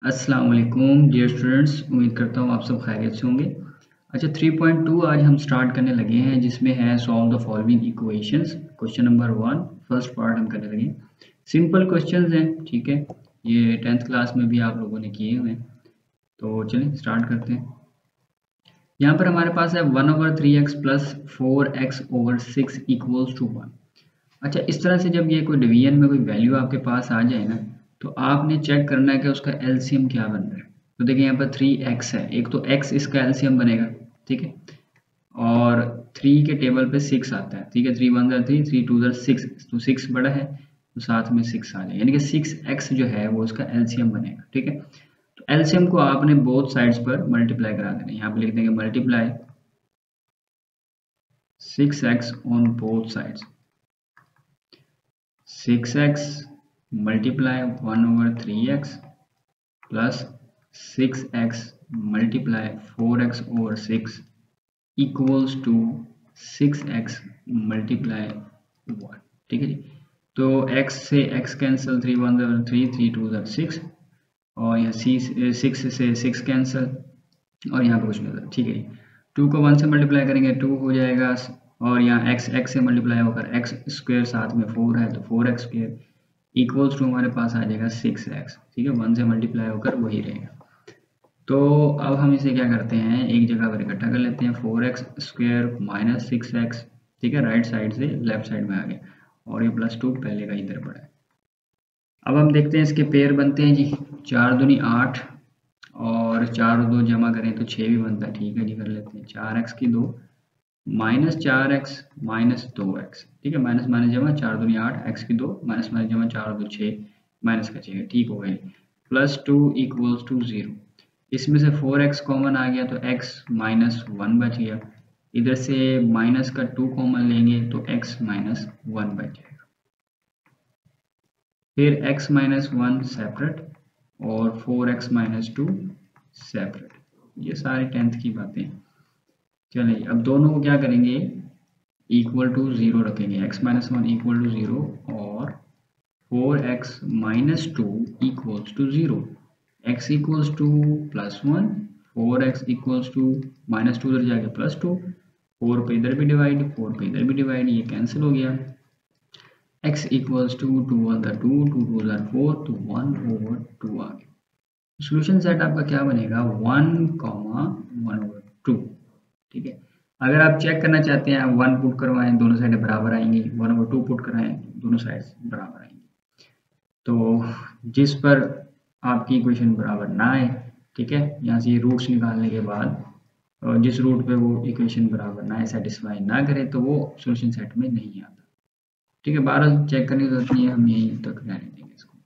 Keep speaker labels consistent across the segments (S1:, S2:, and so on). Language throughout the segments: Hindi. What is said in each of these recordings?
S1: अस्सलाम वालेकुम डियर स्टूडेंट्स, उम्मीद करता हूँ आप सब खैरियत से होंगे। अच्छा 3.2 आज हम स्टार्ट करने लगे हैं जिसमें है solve the following equations. Question number 1 first part हम करने लगे। सिंपल क्वेश्चंस हैं, ठीक है। ये 10th क्लास में भी आप लोगों ने किए हुए हैं। तो चलिए स्टार्ट करते हैं। यहाँ पर हमारे पास है 1/3x plus 4x/6 equals to 1। अच्छा, इस तरह से जब ये कोई डिवीजन में कोई वैल्यू आपके पास आ जाए ना, तो आपने चेक करना है कि उसका एलसीएम क्या बन रहा है। तो देखिए यहाँ पर 3x है, एक तो x इसका एलसीएम बनेगा, ठीक है। और 3 के टेबल पे 6 आता है, ठीक है। 3 1 3 3 2 6, तो 6 बड़ा है तो साथ में 6 आ जाएगा, यानी कि 6x जो है वो उसका एलसीएम बनेगा, ठीक है। तो एलसीएम को आपने बोथ साइड्स पर मल्टीप्लाई करा देना है। यहाँ पे लिख देंगे multiply 6x on both sides. 6x multiply 1/3x plus 6x multiply 4x/6 equals to 6x multiply 1, ठीक है जी। तो x से x कैंसिल, 3 1 3 3 2 6, और यहाँ 6 से 6 कैंसिल, और यहाँ पर कुछ नहीं होता, ठीक है जी। 2 को 1 से मल्टीप्लाई करेंगे 2 हो जाएगा, और यहाँ x से मल्टीप्लाई होकर x स्क्वायर साथ में 4 है तो 4x स्क्वायर इक्वल्स टू हमारे पास आ जाएगा 6x, ठीक है। 1 से मल्टीप्लाई होकर वही रहेगा। तो अब हम इसे क्या करते हैं, एक जगह पर इकट्ठा कर लेते हैं। 4x स्क्वायर माइनस 6x, ठीक है, राइट साइड से लेफ्ट साइड में आ गया, और ये +2 पहले का इधर पड़ा है। अब हम देखते हैं इसके पेयर बनते हैं जी। 4 दूनी 8, और 4 और 2 जमा करें तो 6 भी बनता है, ठीक है जी, कर लेते हैं। 4x की 2 माइनस 4x माइनस 2x, ठीक है। माइनस माइनस जमा, 4 दूनी 8, x की 2 माइनस माइनस जमा, 4 और 2 6, माइनस का 6, ठीक हो गया। +2 इक्वल्स टू 0। इसमें से 4x कॉमन आ गया तो x माइनस 1 बच गया। इधर से माइनस का 2 कॉमन लेंगे तो x माइनस 1 बच जाएगा। फिर x माइनस 1 सेपरेट, और 4x माइनस 2 सेपरेट। ये सारी 10th की बातें। चलिए अब दोनों को क्या करेंगे, इक्वल टू 0 रखेंगे। x माइनस 1 इक्वल टू 0, और 4x minus 2 equals to 0। x equals to +1, 4x equals to -2 उधर जाके +2, 4 पे इधर भी डिवाइड, 4 पे इधर भी डिवाइड, ये कैंसिल हो गया। x इक्वल्स टू 2 1 2 2 2 4, तो 1/2 आ गया। सोल्यूशन सेट आपका क्या बनेगा, 1,1/2, ठीक है। अगर आप चेक करना चाहते हैं, 1 पुट करवाएं दोनों साइड बराबर आएंगी, 1/2 पुट कराएं दोनों साइड बराबर आएंगी। तो जिस पर आपकी इक्वेशन बराबर ना आए, ठीक है, यहाँ से ये रूट्स निकालने के बाद जिस रूट पे वो इक्वेशन बराबर ना आए, सेटिस्फाई ना करे, तो वो सॉल्यूशन सेट में नहीं आता, ठीक है। 12 चेक करने की जरूरत नहीं है, हम यहीं तक रहने देंगे इसको,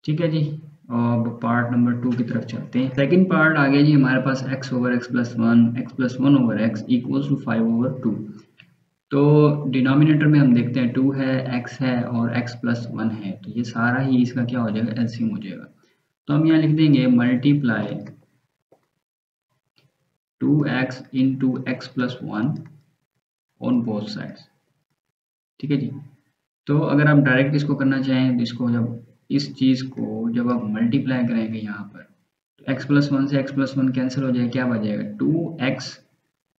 S1: ठीक है जी। अब पार्ट नंबर 2 की तरफ चलते हैं। सेकंड पार्ट आ गया जी हमारे पास x/x+1 x+1/x इक्वल्स टू 5/2। तो डिनोमिनेटर में हम देखते हैं 2 है, x है और x+1 है, तो ये सारा ही इसका क्या हो जाएगा, एलसीएम हो जाएगा। तो हम यहाँ लिख देंगे multiply 2x into x+1 on both sides, ठीक है जी। तो अगर आप डायरेक्ट इसको करना चाहें तो इसको जब इस चीज़ को जब आप मल्टीप्लाई करेंगे यहाँ पर, तो x+1 से x+1 कैंसिल हो जाएगा, क्या बच जाएगा 2x,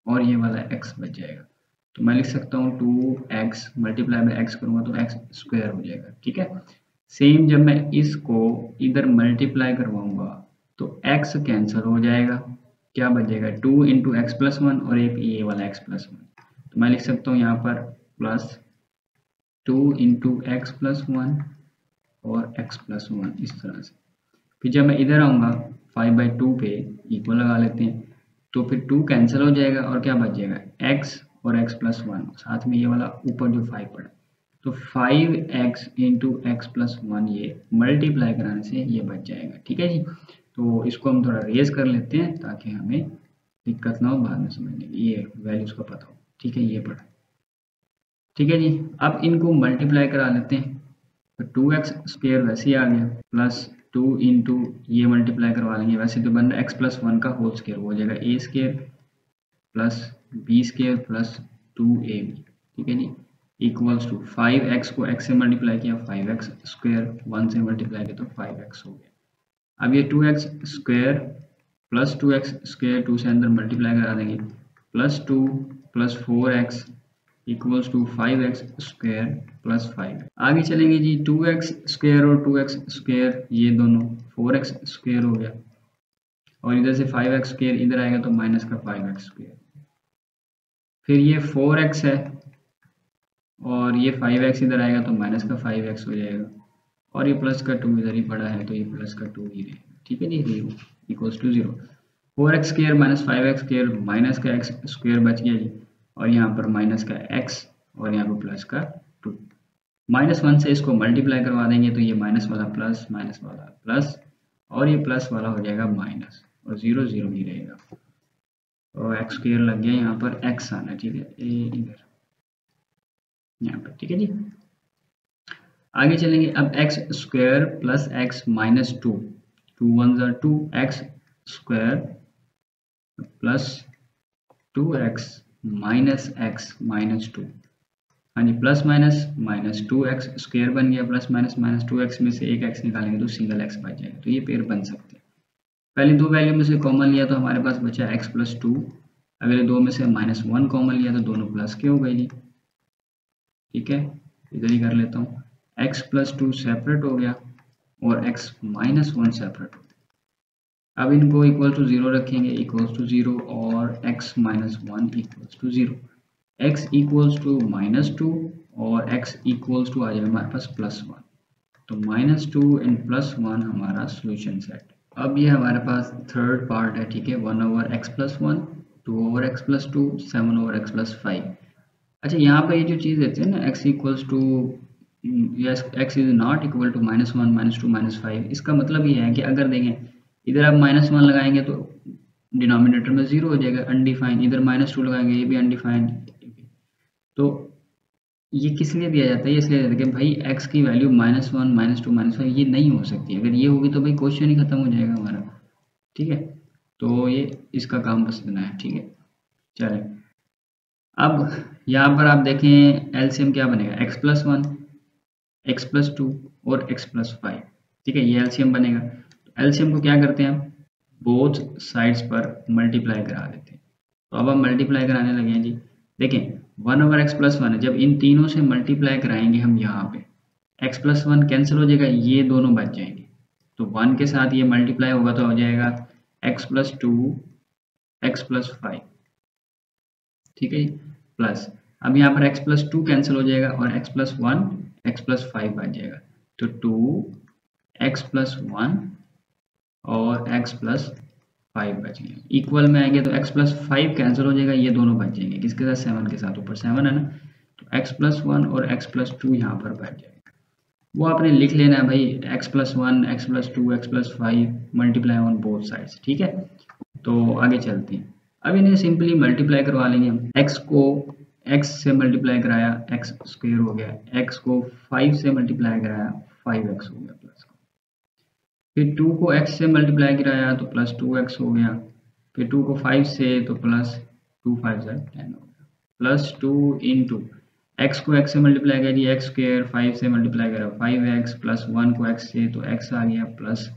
S1: और ये वाला x बच जाएगा। तो मैं लिख सकता हूँ 2x मल्टीप्लाई में x करूँगा तो x स्क्वायर हो जाएगा, ठीक है। सेम जब मैं इसको इधर मल्टीप्लाई करवाऊंगा तो x कैंसिल हो जाएगा, क्या बच जाएगा 2 इंटू x+1, और एक ये वाला x+1। तो मैं लिख सकता हूँ यहाँ पर +2 इंटू x+1 और x+1, इस तरह से। फिर जब मैं इधर आऊँगा 5/2 पे इक्वल लगा लेते हैं, तो फिर 2 कैंसिल हो जाएगा, और क्या बच जाएगा x और x+1, साथ में ये वाला ऊपर जो 5 पड़ा, तो 5x इंटू x+1 ये मल्टीप्लाई कराने से ये बच जाएगा, ठीक है जी। तो इसको हम थोड़ा रेज कर लेते हैं ताकि हमें दिक्कत ना हो बाद में समझने की, ये वैल्यूज का पता हो, ठीक है। ये पढ़ा, ठीक है जी। अब इनको मल्टीप्लाई करा लेते हैं, तो 2x स्क्वायर वैसे ही आ गया, +2 इंटू ये मल्टीप्लाई करवा लेंगे, वैसे तो बन रहा है x+1 का होल स्क्वायर, वो हो जाएगा a square plus b square plus 2ab, ठीक है जी, इक्वल्स टू 5x को x से मल्टीप्लाई किया 5x स्क्वायर, 1 से मल्टीप्लाई किया तो 5x हो गया। अब ये 2x square plus 2x square 2 से अंदर मल्टीप्लाई करा देंगे, +2 + 4x equals to 5x square plus 5। आगे चलेंगे जी, 2x स्क्वायर और 2x स्क्वायर ये दोनों 4x स्क्वायर हो गया, और इधर से 5x स्क्वायर इधर आएगा तो माइनस का 5x स्क्वायर। फिर ये 4x है और ये 5x इधर आएगा तो माइनस का 5x हो जाएगा, और ये प्लस का 2 इधर ही पड़ा है तो ये प्लस का 2 ही रहेगा। ठीक है जी, equals to 0। 4x square minus 5x square minus का x स्क्वायर बच गया जी, और यहाँ पर माइनस का x और यहाँ पर प्लस का 2। -1 से इसको मल्टीप्लाई करवा देंगे तो ये माइनस वाला प्लस, माइनस वाला प्लस, और ये प्लस वाला हो जाएगा माइनस, और 0 0 ही रहेगा। तो x स्क्वायर लग गया, यहाँ पर x आना, ठीक है, ए इधर यहाँ पर। ठीक है जी, आगे चलेंगे। अब x square plus x minus 2, 2 1 are 2, x square plus 2x minus x minus 2, हाँ जी, plus minus minus 2x square बन गया, प्लस माइनस माइनस 2x में से एक x निकालेंगे तो सिंगल x बच जाएगा। तो ये पेयर बन सकते हैं। पहले दो वैल्यू में से कॉमन लिया तो हमारे पास बचा x प्लस 2, अगले दो में से -1 कॉमन लिया तो दोनों प्लस के हो गए जी। ठीक है, इधर ही कर लेता हूँ, x प्लस 2 सेपरेट हो गया और x माइनस 1 सेपरेट हो गया। अब इनको इक्वल टू 0 रखेंगे, इक्वल्स टू 0, और x minus 1 equals to 0, x equals to -2 और x इक्वल्स टू आ जाएगा हमारे पास +1। तो -2 एंड +1 हमारा सोल्यूशन सेट। अब ये हमारे पास थर्ड पार्ट है। ठीक है, 1/x+1, 2/x+2, 7/x+5। अच्छा, यहाँ पर ये जो चीज़ देते हैं ना, x equals to x is not equal to -1 -2 -5, इसका मतलब ये है कि अगर देखें इधर आप -1 लगाएंगे तो डिनोमिनेटर में 0 हो जाएगा, अनडिफाइंड, इधर -2 लगाएंगे ये भी अनडिफाइंड। तो ये किस लिए दिया जाता है? इसलिए दिया जाता है कि भाई x की वैल्यू -1 -2 -5 ये नहीं हो सकती। अगर ये होगी तो भाई क्वेश्चन ही खत्म हो जाएगा हमारा। ठीक है, तो ये इसका काम बस इतना है। ठीक है, चलें, अब यहाँ पर आप देखें एलसीएम क्या बनेगा, x+1, x+2 और x+5। ठीक है, ये एलसीएम बनेगा। तो एलसीएम को क्या करते हैं हम, बोथ साइड्स पर मल्टीप्लाई करा देते हैं। तो अब हम मल्टीप्लाई कराने लगे हैं जी। देखें 1/x+1 है, जब इन तीनों से मल्टीप्लाई कराएंगे हम यहाँ पे, x+1 कैंसिल हो जाएगा, ये दोनों बच जाएंगे, तो 1 के साथ ये मल्टीप्लाई होगा तो हो जाएगा x+2 x+5। ठीक है, प्लस, अब यहाँ पर x+2 कैंसिल हो जाएगा और x+1 x+5 बच जाएगा, तो 2x+1 और x+5 बच गए। इक्वल में आएंगे तो x+5 कैंसिल हो जाएगा, ये दोनों बच जाएंगे, किसके साथ, 7 के साथ, ऊपर 7 है ना, तो x+1 और x+2 यहाँ पर बच जाएगा। वो आपने लिख लेना है भाई, x+1 x+2 x+5 multiply on both sides. ठीक है, तो आगे चलते हैं। अब इन्हें सिंपली मल्टीप्लाई करवा लेंगे हम। x को x से मल्टीप्लाई कराया, x स्क्वायर हो गया, x को 5 से मल्टीप्लाई कराया, 5x हो गया प्लस, फिर 2 को x से मल्टीप्लाई कराया तो प्लस 2x हो गया, फिर 2 को 5 से तो प्लस 2 5 10 हो गया, प्लस 2 इंटू x को x से मल्टीप्लाई करिए, x स्क्वायर 5 से मल्टीप्लाई करा 5x, प्लस 1 को x से तो x आ गया, प्लस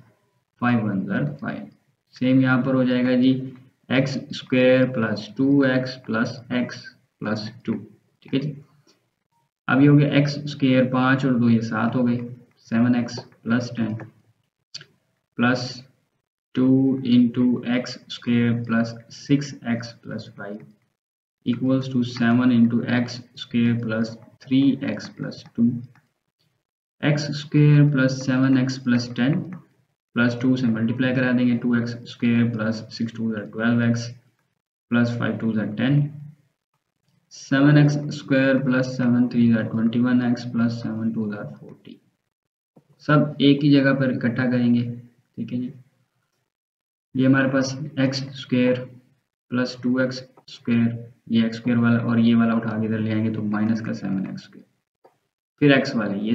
S1: 5 1 5। सेम यहाँ पर हो जाएगा जी, x square plus 2x plus x plus 2। ठीक है जी, अब ये हो गया x स्क्वायर 5 और 2 ये 7 हो गए, 7x plus 10 plus 2 into x square plus 6x plus 5 equals to 7 into x square plus 3x plus 2, x square plus 7x plus 10 plus 2 से मल्टीप्लाई करा देंगे, 2x square plus 6 2 12x plus 5 2 10, 7x square plus 7 3 21x plus 7 2 40। सब एक ही जगह पर इकट्ठा करेंगे। ठीक है जी, ये हमारे पास x square plus 2x square, ये x स्क्वायर वाला और ये वाला उठा के इधर ले आएंगे तो माइनस का 7x स्क्वायर, फिर x वाले ये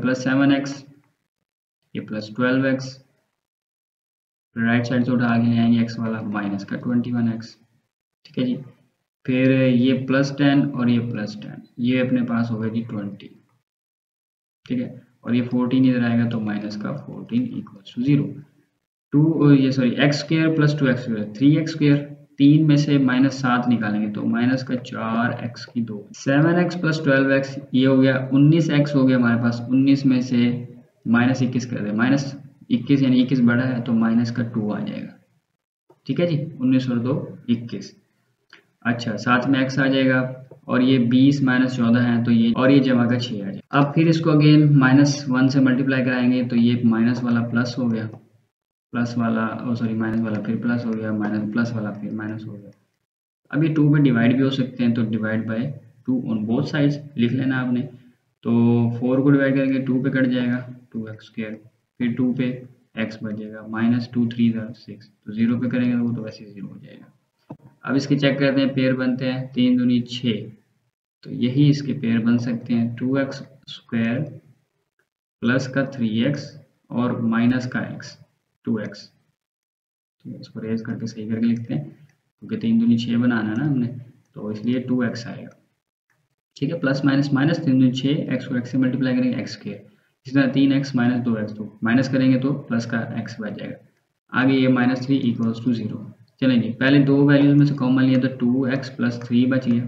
S1: प्लस 7x, ये प्लस 12x, राइट साइड से उठा के ले आएंगे x वाला माइनस का 21x। ठीक है जी, फिर ये प्लस 10 और ये प्लस 10, ये अपने पास होगा जी 20। ठीक है, और ये 14 इधर आएगा तो माइनस का 14 इक्वल्स टू 0। ये sorry x square plus 2x square 3x square, 3 में से -7 निकालेंगे तो माइनस का 4x की 2, 7x प्लस 12x ये हो गया 19x हो गया हमारे पास, 19 में से -21 कर दे, -21 यानी 21 बड़ा है तो माइनस का 2 आ जाएगा। ठीक है जी, 19 और 2 21। अच्छा साथ में x आ जाएगा और ये 20 - 14 है तो ये और ये जमा का 6 आ जाएगा। अब फिर इसको अगेन -1 से मल्टीप्लाई कराएंगे तो ये माइनस वाला प्लस हो गया, प्लस वाला सॉरी माइनस वाला फिर प्लस हो गया, माइनस प्लस वाला फिर माइनस हो गया। अब ये 2 पे डिवाइड भी हो सकते हैं तो divide by 2 on both sides लिख लेना आपने। तो 4 को डिवाइड करेंगे 2 पे कट जाएगा 2x स्क्वायर, फिर 2 पे x बचेगा -2 3 6, तो 0 पे करेंगे तो वो तो वैसे 0 हो जाएगा। अब इसके चेक करते हैं, पेयर बनते हैं 3 दूनी 6, तो यही इसके पेयर बन सकते हैं 2x स्क्वायर प्लस का 3x और माइनस का x 2x। ठीक है, इसको रेज करके सही करके लिखते हैं क्योंकि 3 दूनी 6 बनाना है ना हमने, तो इसलिए 2x आएगा। ठीक है, प्लस माइनस माइनस 3 दूनी 6, x को x से मल्टीप्लाई करेंगे x के, इस तरह 3x - 2x, तो माइनस करेंगे तो प्लस का x बच जाएगा। आगे ये -3 इक्वल्स टू 0। चलें जी, पहले दो वैल्यूज में से कॉमन लिया तो 2x प्लस 3 बच गया,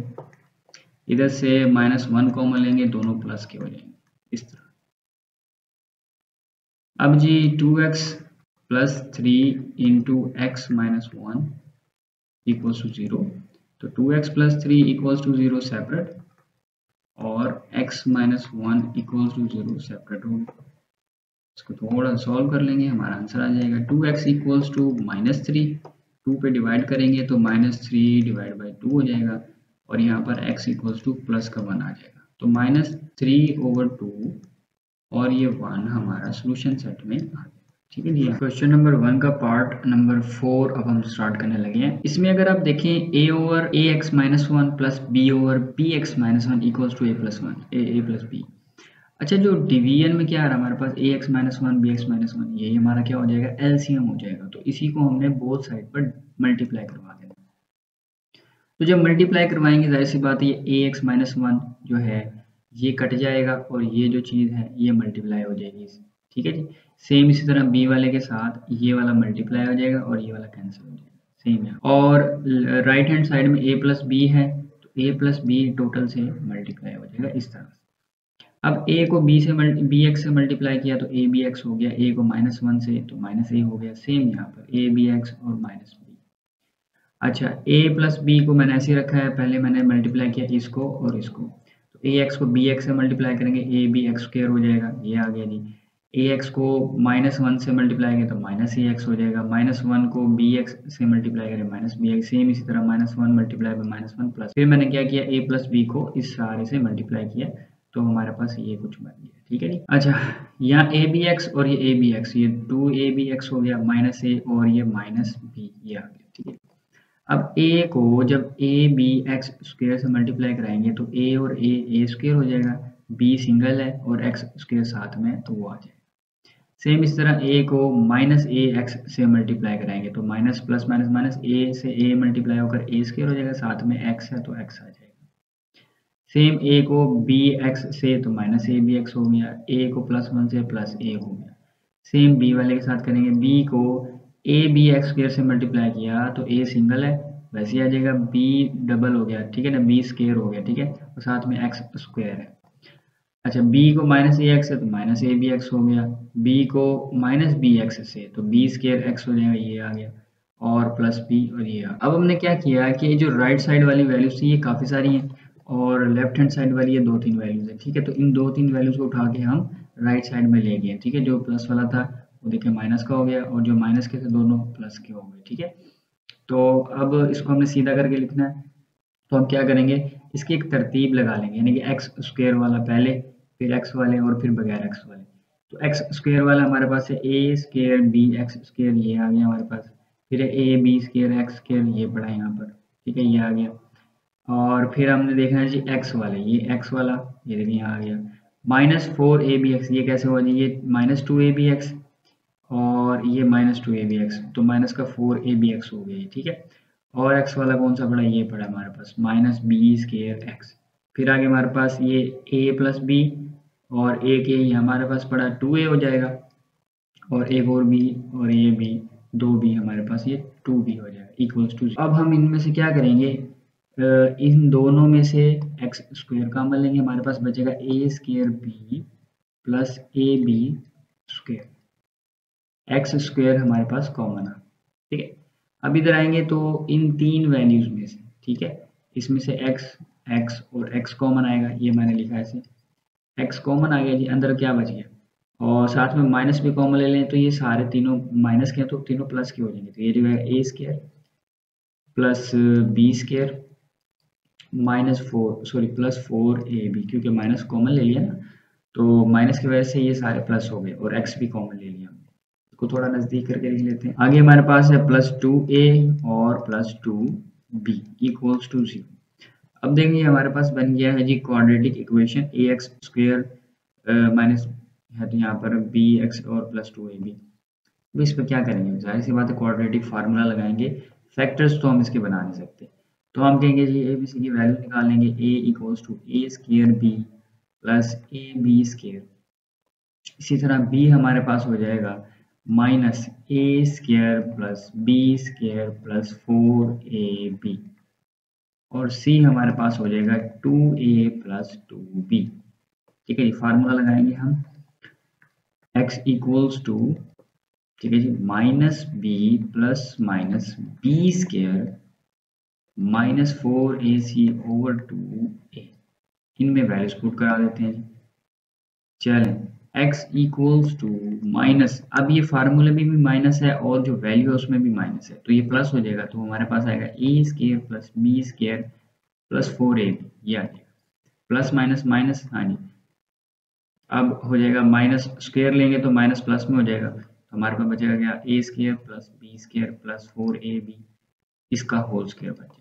S1: इधर से -1 कॉमन लेंगे, दोनों प्लस के हो जाएंगे इस तरह। अब जी 2x plus 3 into x minus 1 equals to 0, तो 2x plus 3 equals to 0 separate और x minus 1 equals to 0 separate होगा। इसको थोड़ा सॉल्व कर लेंगे, हमारा आंसर आ जाएगा 2x इक्वल्स टू -3, 2 पे डिवाइड करेंगे तो -3 डिवाइड बाई 2 हो जाएगा और यहाँ पर x इक्वल्स टू प्लस का 1 आ जाएगा, तो -3/2 और ये 1 हमारा सोल्यूशन सेट में आ गया। ठीक है जी, क्वेश्चन नंबर 1 का पार्ट नंबर 4 अब हम स्टार्ट करने लगे हैं। इसमें अगर आप देखें a/ax-1 plus b/bx-1 equals to a+1 a plus b। अच्छा, जो डिवीजन में क्या आ रहा है हमारे पास ax-1 bx-1, यही हमारा क्या हो जाएगा, एलसीएम हो जाएगा, तो इसी को हमने बोथ साइड पर मल्टीप्लाई करवा देना। तो जब मल्टीप्लाई करवाएंगे जाहिर सी बात है ये ax-1 जो है ये कट जाएगा और ये जो चीज़ है ये मल्टीप्लाई हो जाएगी। ठीक है जी, सेम इसी तरह b वाले के साथ ये वाला मल्टीप्लाई हो जाएगा और ये वाला कैंसिल हो जाएगा, सेम है। और राइट हैंड साइड में a प्लस बी है तो a प्लस बी टोटल से मल्टीप्लाई हो जाएगा इस तरह से। अब a को b से bx से मल्टीप्लाई किया तो a bx हो गया, a को -1 से तो -a हो गया, सेम यहाँ पर a bx और -b। अच्छा, a प्लस बी को मैंने ऐसे रखा है, पहले मैंने मल्टीप्लाई किया इसको और इसको, तो ax को bx से मल्टीप्लाई करेंगे a bx स्क्वायर हो जाएगा, ये आ गया जी। ax को -1 से मल्टीप्लाई करें तो -ax हो जाएगा, -1 को bx से मल्टीप्लाई करें -bx, सेम इसी तरह -1 मल्टीप्लाई बाय -1 प्लस, फिर मैंने क्या किया a प्लस b को इस सारे से मल्टीप्लाई किया तो हमारे पास ये कुछ बन गया। ठीक है जी। अच्छा, यहाँ a bx और ये a bx, ये 2a bx हो गया -a और ये -b ये आ गया। ठीक है, अब a को जब a b x स्क्वायर से मल्टीप्लाई कराएंगे तो a और a स्क्वायर हो जाएगा, b सिंगल है और x स्क्वायर साथ में तो वो आ जाएगा। सेम इस तरह a को -ax से मल्टीप्लाई कराएंगे तो minus plus minus minus a से a मल्टीप्लाई होकर a स्क्वायर हो जाएगा, साथ में x है तो x आ जाएगा। सेम a को bx से तो -abx हो गया, a को +1 से +a हो गया। सेम b वाले के साथ करेंगे, b को abx स्क्वायर से मल्टीप्लाई किया तो a सिंगल है वैसे ही आ जाएगा, b डबल हो गया, ठीक है ना, b स्क्वायर हो गया, ठीक है, और साथ में x स्क्वायर है। अच्छा, b को -ax है तो -abx हो गया, b को -bx से तो b स्क्वायर x हो जाएगा, ये आ गया, और प्लस b और ये आ। अब हमने क्या किया कि जो राइट साइड वाली वैल्यूज थी ये काफ़ी सारी हैं और लेफ्ट हैंड साइड वाली ये 2-3 वैल्यूज है। ठीक है, तो इन 2-3 वैल्यूज को उठा के हम राइट साइड में ले गए। ठीक है, जो प्लस वाला था वो देखिए माइनस का हो गया और जो माइनस के थे दोनों प्लस के हो गए। ठीक है, तो अब इसको हमने सीधा करके लिखना है, तो हम क्या करेंगे, इसकी एक तरतीब लगा लेंगे, यानी कि एक्स स्क्वायर वाला पहले, फिर एक्स वाले और फिर बगैर एक्स वाले। तो एक्स स्क्वायर वाला हमारे पास है a square b x square, ये आ गया हमारे पास, फिर है a b square x square, ये पड़ा यहाँ पर। ठीक है, ये आ गया, और फिर हमने देखना है जी एक्स वाले, ये एक्स वाला, ये देखिए यहाँ आ गया, -4ab(x), ये कैसे हुआ जी, ये -2ab(x) और ये -2ab(x), तो माइनस का 4ab(x) हो गया। ठीक है, और x वाला कौन सा पड़ा, ये पड़ा हमारे पास -b²x। फिर आगे हमारे पास ये a प्लस बी और एक ये हमारे पास पड़ा 2a हो जाएगा, और एक और b और ये b 2b हमारे पास ये 2b हो जाएगा इक्वल्स टू। अब हम इनमें से क्या करेंगे, इन दोनों में से एक्स स्क्वायर कॉमन लेंगे, हमारे पास बचेगा a square b plus a b square, x square हमारे पास कॉमन है। ठीक है, अब इधर आएंगे तो इन तीन वैल्यूज में से, ठीक है, इसमें से एक्स एक्स और एक्स कॉमन आएगा, ये मैंने लिखा है ऐसे, एक्स कॉमन आ गया जी, अंदर क्या बच गया, और साथ में माइनस भी कॉमन ले लें तो ये सारे तीनों माइनस के हैं तो तीनों प्लस के हो जाएंगे, तो ये जो है a square plus B square minus 4 sorry plus 4ab, क्योंकि माइनस कॉमन ले लिया ना, तो माइनस की वजह से ये सारे प्लस हो गए और एक्स भी कॉमन ले लिया हमने। इसको थोड़ा नजदीक करके लिख लेते हैं। आगे हमारे पास है प्लस 2a और प्लस 2b इक्वल्स टू 0। अब देखेंगे हमारे पास बन गया है जी क्वाड्रेटिक इक्वेशन ए एक्स स्क्वायर माइनस है तो यहाँ पर बी एक्स और प्लस 2ab। अब इस पर क्या करेंगे, जाहिर सी बात है क्वाड्रेटिक फार्मूला लगाएंगे, फैक्टर्स तो हम इसके बना नहीं सकते, तो हम कहेंगे जी ए बी सी की वैल्यू निकाल लेंगे, a equals to a square b plus a b square. इसी तरह बी हमारे पास हो जाएगा minus a square plus B square plus 4ab, और सी हमारे पास हो जाएगा 2a प्लस 2b। ठीक है जी, फार्मूला लगाएंगे हम x इक्वल्स टू, ठीक है जी, minus b plus minus b square minus 4ac over 2a, इनमें वैल्यूज पुट करा देते हैं जी। चलें, x इक्वल्स टू माइनस, अब ये फार्मूले में भी माइनस है और जो वैल्यू है उसमें भी माइनस है, तो ये प्लस हो जाएगा, तो हमारे पास आएगा a square plus B square plus 4ab, ये आ जाएगा प्लस माइनस माइनस, हाँ जी, अब हो जाएगा माइनस स्क्वायर लेंगे तो माइनस प्लस में हो जाएगा, तो हमारे पास बचेगा क्या, a square plus B square plus 4ab, इसका होल स्क्वायर बच जाएगा,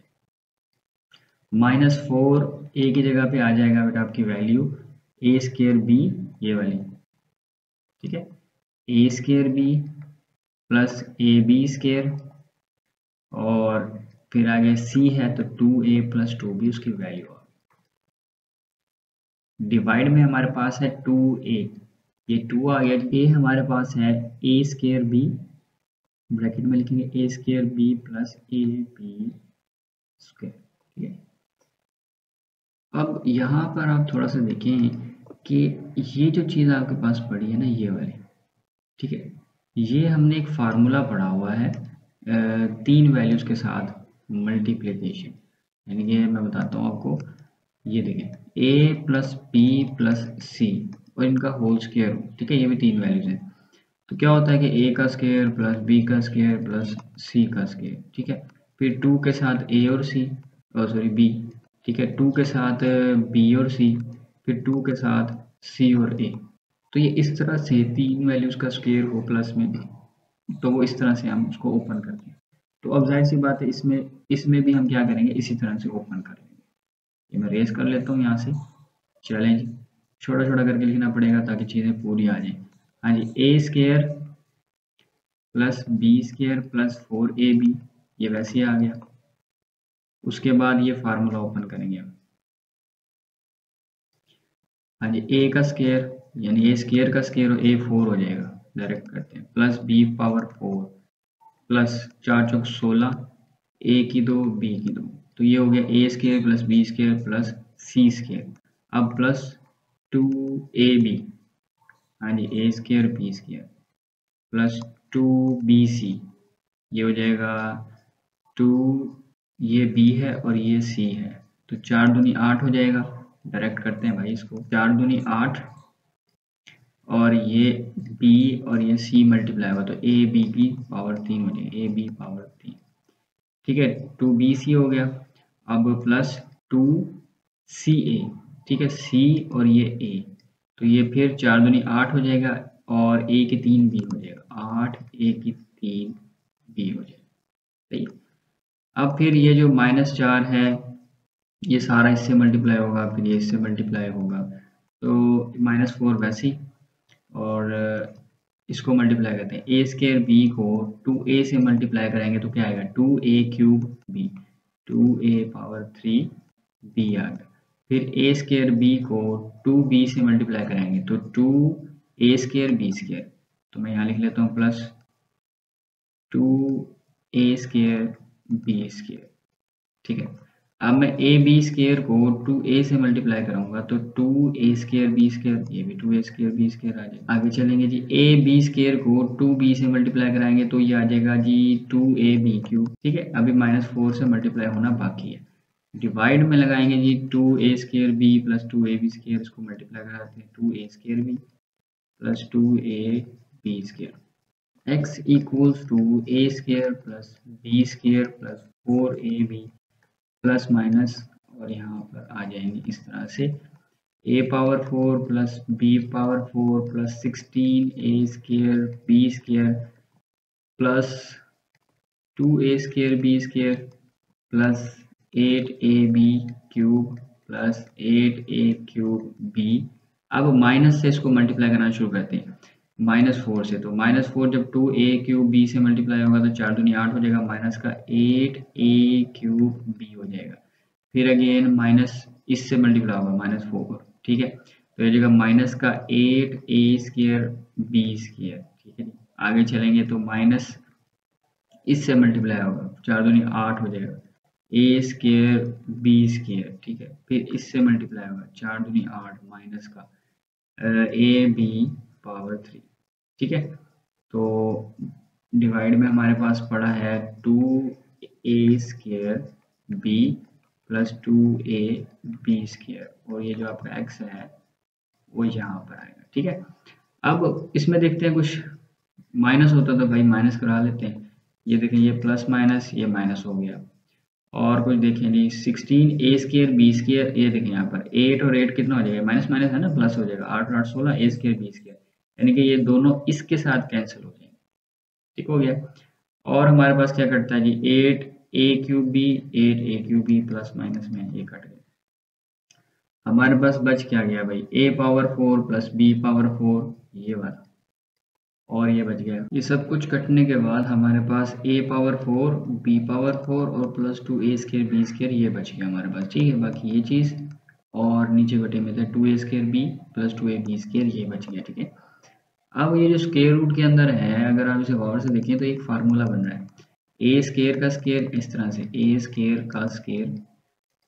S1: माइनस 4a की जगह पे आ जाएगा बेटा आपकी वैल्यू ए स्क्वायर बी, ये वाली, ठीक है, a square b plus a b square, और फिर आगे सी है तो 2a प्लस 2b उसकी वैल्यू आ, डिवाइड में हमारे पास है 2a, ये 2 आ गया, ए हमारे पास है ए स्क्वायर बी, ब्रैकेट में लिखेंगे a square b plus a b square. ठीक है, अब यहाँ पर आप थोड़ा सा देखें कि ये जो चीज़ आपके पास पड़ी है ना, ये वाली, ठीक है, ये हमने एक फार्मूला पढ़ा हुआ है तीन वैल्यूज के साथ मल्टीप्लिकेशन, यानी कि मैं बताता हूँ आपको, ये देखें a प्लस बी प्लस सी और इनका होल स्क्वायर, ठीक है, ये भी तीन वैल्यूज हैं, तो क्या होता है कि a का स्क्वायर प्लस b का स्क्वायर प्लस c का स्क्वायर, ठीक है, फिर 2 के साथ a और c, सॉरी b, ठीक है, 2 के साथ b और c, फिर 2 के साथ c और a, तो ये इस तरह से तीन वैल्यूज का स्क्वायर हो प्लस में, तो वो इस तरह से हम उसको ओपन करते हैं, तो अब जाहिर सी बात है इसमें इसमें भी हम क्या करेंगे, इसी तरह से ओपन कर लेंगे। ये मैं रेस कर लेता हूँ यहाँ से, चलें जी, छोटा छोटा करके लिखना पड़ेगा ताकि चीज़ें पूरी आ जाएं। हाँ जी, a square plus B square plus 4ab, ये वैसे ही आ गया, उसके बाद ये फार्मूला ओपन करेंगे हम, हाँ जी, ए का स्क्वायर यानी ए स्क्वायर का स्क्वायर ए 4 हो जाएगा, डायरेक्ट करते हैं, प्लस बी पावर 4 प्लस 4 चौक 16, ए की 2 बी की 2, तो ये हो गया a square plus B square plus c square, अब प्लस 2ab, हाँ जी, a square b square plus 2bc, ये हो जाएगा 2, ये b है और ये c है, तो 4 दूनी 8 हो जाएगा, डायरेक्ट करते हैं भाई इसको, 4 दूनी 8 और ये b और ये c मल्टीप्लाई होगा तो a b की पावर 3 हो जाएगा, a b पावर 3, ठीक है, 2bc हो गया, अब प्लस 2ca, ठीक है, c और ये a, तो ये फिर 4 दूनी 8 हो जाएगा और a की 3 b हो जाएगा, 8 a की 3 b हो जाएगा, सही। अब फिर ये जो -4 है ये सारा इससे मल्टीप्लाई होगा, फिर ये इससे मल्टीप्लाई होगा, तो -4 वैसे ही, और इसको मल्टीप्लाई करते हैं, ए स्क्वायर बी को 2a से मल्टीप्लाई कराएंगे तो क्या आएगा, 2a cube b, 2a power 3 b आ गया, फिर ए स्क्वायर बी को 2b से मल्टीप्लाई कराएंगे तो 2a स्क्वायर b स्क्वायर, तो मैं यहाँ लिख लेता हूँ प्लस 2a² b²। ठीक है, अब मैं ab² को 2a से मल्टीप्लाई कराऊंगा तो 2a² b², ये भी 2a² b² आ जाएगा। आगे चलेंगे जी, ab² को 2b से मल्टीप्लाई कराएंगे तो ये आ जाएगा जी 2ab³। ठीक है, अभी -4 से मल्टीप्लाई होना बाकी है। डिवाइड में लगाएंगे जी 2a² b प्लस 2ab², इसको मल्टीप्लाई कराते हैं 2a² b plus 2ab²। x equals to a² plus b² plus 4ab plus minus, और यहाँ पर आ जाएंगे इस तरह से a⁴ plus b⁴ plus 16a² b² plus 2a² b² plus 8ab³ plus 8a³ b। अब माइनस से इसको मल्टीप्लाई करना शुरू करते हैं -4 से, तो -4 जब 2a³ b से मल्टीप्लाई होगा तो 4 दूनी 8 हो जाएगा, माइनस का 8a³ b हो जाएगा। फिर अगेन माइनस इससे मल्टीप्लाई होगा -4, ठीक है, तो ये जगह माइनस का 8a² b²। ठीक है, आगे चलेंगे तो माइनस इससे मल्टीप्लाई होगा, 4 दूनी 8 हो जाएगा, a² b²। ठीक है, फिर इससे मल्टीप्लाई होगा, 4 दूनी 8 माइनस का ab⁴। ठीक है, तो डिवाइड में हमारे पास पड़ा है 2a² b प्लस 2ab², और ये जो आपका x है वो यहाँ पर आएगा। ठीक है, अब इसमें देखते हैं, कुछ माइनस होता तो भाई माइनस करा लेते हैं। ये देखें, ये प्लस माइनस, ये माइनस हो गया। और कुछ देखें जी, 16a² b², ये देखें यहाँ पर 8 और 8 कितना हो जाएगा, माइनस माइनस है ना, प्लस हो जाएगा, 8 और 8 16, a² b², यानी कि ये दोनों इसके साथ कैंसिल हो जाएंगे। ठीक हो गया। और हमारे पास क्या करता है जी, 8a³ b 8a³ plus minus में ये कट गया, हमारे पास बच क्या गया भाई, a⁴ प्लस b⁴, ये वाला, और ये बच गया। ये सब कुछ कटने के बाद हमारे पास a⁴, b⁴ और प्लस 2a² b² ये बच गया हमारे पास। ठीक है, बाकी ये चीज़ और नीचे बटे में था 2a² b प्लस 2ab² ये बच गया। ठीक है, अब ये जो स्क्वायर रूट के अंदर है, अगर आप इसे गौर से देखें तो एक फार्मूला बन रहा है, a² का स्क्वायर इस तरह से, a² का स्क्वायर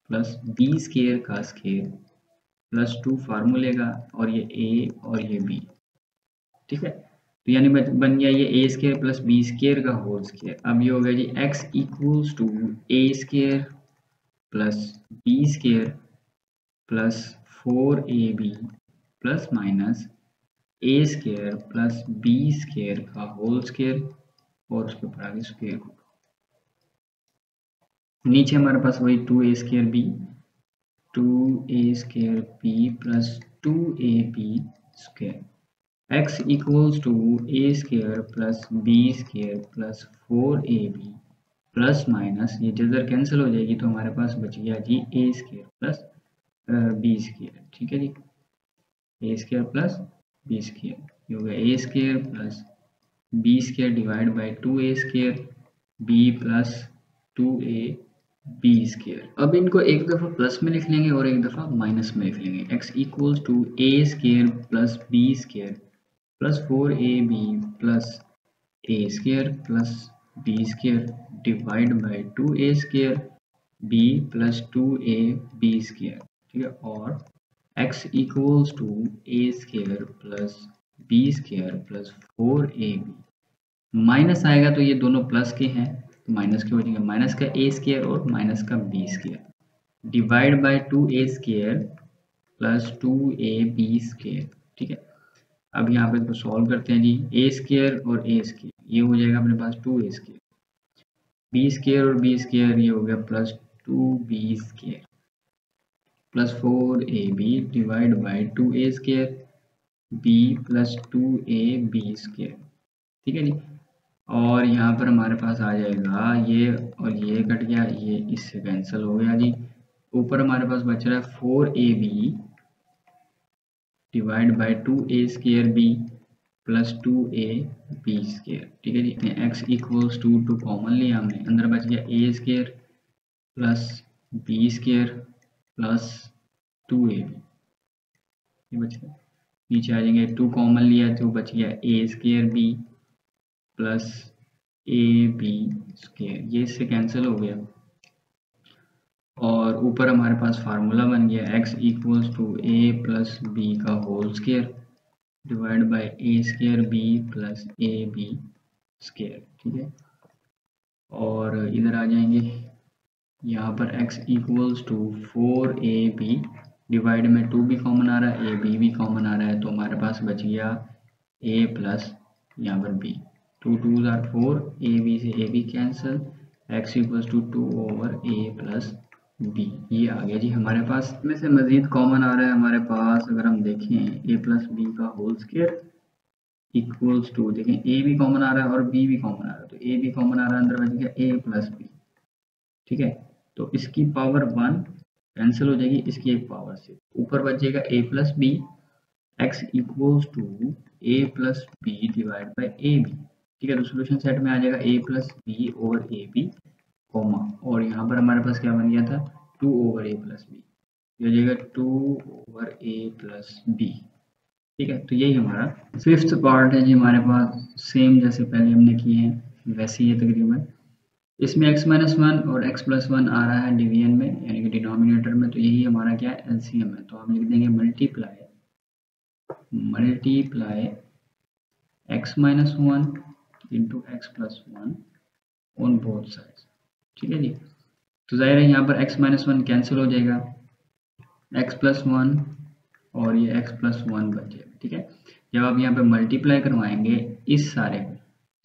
S1: प्लस b² का स्क्वायर प्लस 2 फार्मूले का, और ये a और ये b। ठीक है, तो यानी बन गया ये a² प्लस b² का होल स्क्वायर। अब ये हो गया जी x equals to a² plus b² plus 4ab plus minus a² plus b² का होल स्क्वायर, और उसके ऊपर आगे स्क्वायर रूट। नीचे हमारे पास वही 2a² b plus 2ab²। x equals to a² plus b² plus 4ab plus minus, ये जदर कैंसिल हो जाएगी तो हमारे पास बच गया जी a² प्लस b²। ठीक है जी, a² प्लस b², ये हो गया a² plus b² divide by 2a² b plus 2ab²। अब इनको एक दफ़ा प्लस में लिख लेंगे और एक दफ़ा माइनस में लिख लेंगे। x equals to a² plus b² plus 4ab plus a² plus b² divide by 2a² b plus 2ab²। ठीक है, और x equals to a² plus b² plus 4ab, minus आएगा तो ये दोनों प्लस के हैं तो माइनस के हो जाएंगे, माइनस का a² और माइनस का b² divide by 2a² plus 2ab²। ठीक है, अब यहाँ पे इसको सॉल्व करते हैं जी, a² और a², ये हो जाएगा अपने पास 2a², b² और b² ये हो गया plus 2b² plus 4ab divide by 2a² b plus 2ab²। ठीक है जी, और यहाँ पर हमारे पास आ जाएगा ये, और ये कट गया, ये इससे कैंसिल हो गया जी। ऊपर हमारे पास बच रहा है 4ab divide by 2a² b plus 2ab²। ठीक है जी, x इक्वल्स टू 2 कॉमन लिया हमने, अंदर बच गया a² plus b² plus 2ab, ये बच गया। नीचे आ जाएंगे 2 कॉमन लिया तो बच गया a² b plus a b square, ये इससे कैंसिल हो गया और ऊपर हमारे पास फार्मूला बन गया x equals to a plus B का whole square divide by a square b plus a b square. ठीक है, और इधर आ जाएंगे, यहाँ पर x equals to 4ab divide में 2 भी कॉमन आ रहा है, ab भी कॉमन आ रहा है, तो हमारे पास बच गया a प्लस यहाँ पर b, 2 2 आर 4, ab से ab cancel, x equals to 2 over a plus b, ये आ गया जी हमारे पास। इसमें से मज़ीद कॉमन आ रहा है हमारे पास, अगर हम देखें a प्लस बी का होल स्क्वायर इक्वल्स टू, देखें a भी कॉमन आ रहा है और b भी कॉमन आ रहा है, तो a भी कॉमन आ रहा है, अंदर बच गया a प्लस b। ठीक है, तो इसकी पावर 1 कैंसिल हो जाएगी इसकी एक पावर से, ऊपर बचेगा a plus b, x equals to a plus b divide by a b. ठीक है, तो सोल्यूशन सेट में आ जाएगा a plus b over a b comma, और यहाँ पर हमारे पास क्या बन गया था 2 ओवर a प्लस बी, ये हो जाएगा 2 ओवर a प्लस बी। ठीक है, तो यही हमारा फिफ्थ पार्ट है जी हमारे पास, सेम जैसे पहले हमने किए हैं वैसे ही है तकरीबन। इसमें x माइनस वन और x प्लस वन आ रहा है डिवीजन में यानी कि डिनोमिनेटर में, तो यही हमारा क्या है एलसीएम है, तो हम लिख देंगे multiply x minus one into x plus one on both sides. ठीक है जी, तो जाहिर है यहाँ पर x माइनस वन कैंसिल हो जाएगा, x प्लस वन और ये x प्लस वन बच जाएगा। ठीक है, जब आप यहाँ पे मल्टीप्लाई करवाएंगे इस सारे को,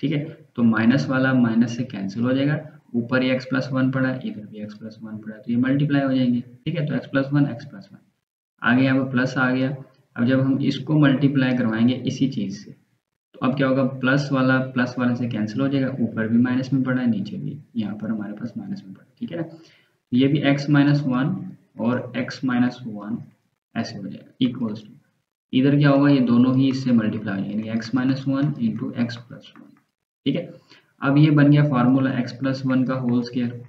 S1: ठीक है, तो माइनस वाला माइनस से कैंसिल हो जाएगा, ऊपर ये x प्लस वन पड़ा है, इधर भी x प्लस वन पड़ा है, तो ये मल्टीप्लाई हो जाएंगे। ठीक है, तो x प्लस वन आगे यहाँ पर प्लस आ गया। अब जब हम इसको मल्टीप्लाई करवाएंगे इसी चीज़ से, तो अब क्या होगा, प्लस वाला से कैंसिल हो जाएगा, ऊपर भी माइनस में पड़ा है, नीचे भी यहाँ पर हमारे पास माइनस में पड़ा है। ठीक है ना, ये भी x माइनस वन और x माइनस वन ऐसे हो जाएगा इक्वल्स टू, इधर क्या होगा, ये दोनों ही इससे मल्टीप्लाई हो जाएंगे, x minus one into x plus one. ठीक है, अब ये बन गया फार्मूला x प्लस वन का होल स्क्वायर,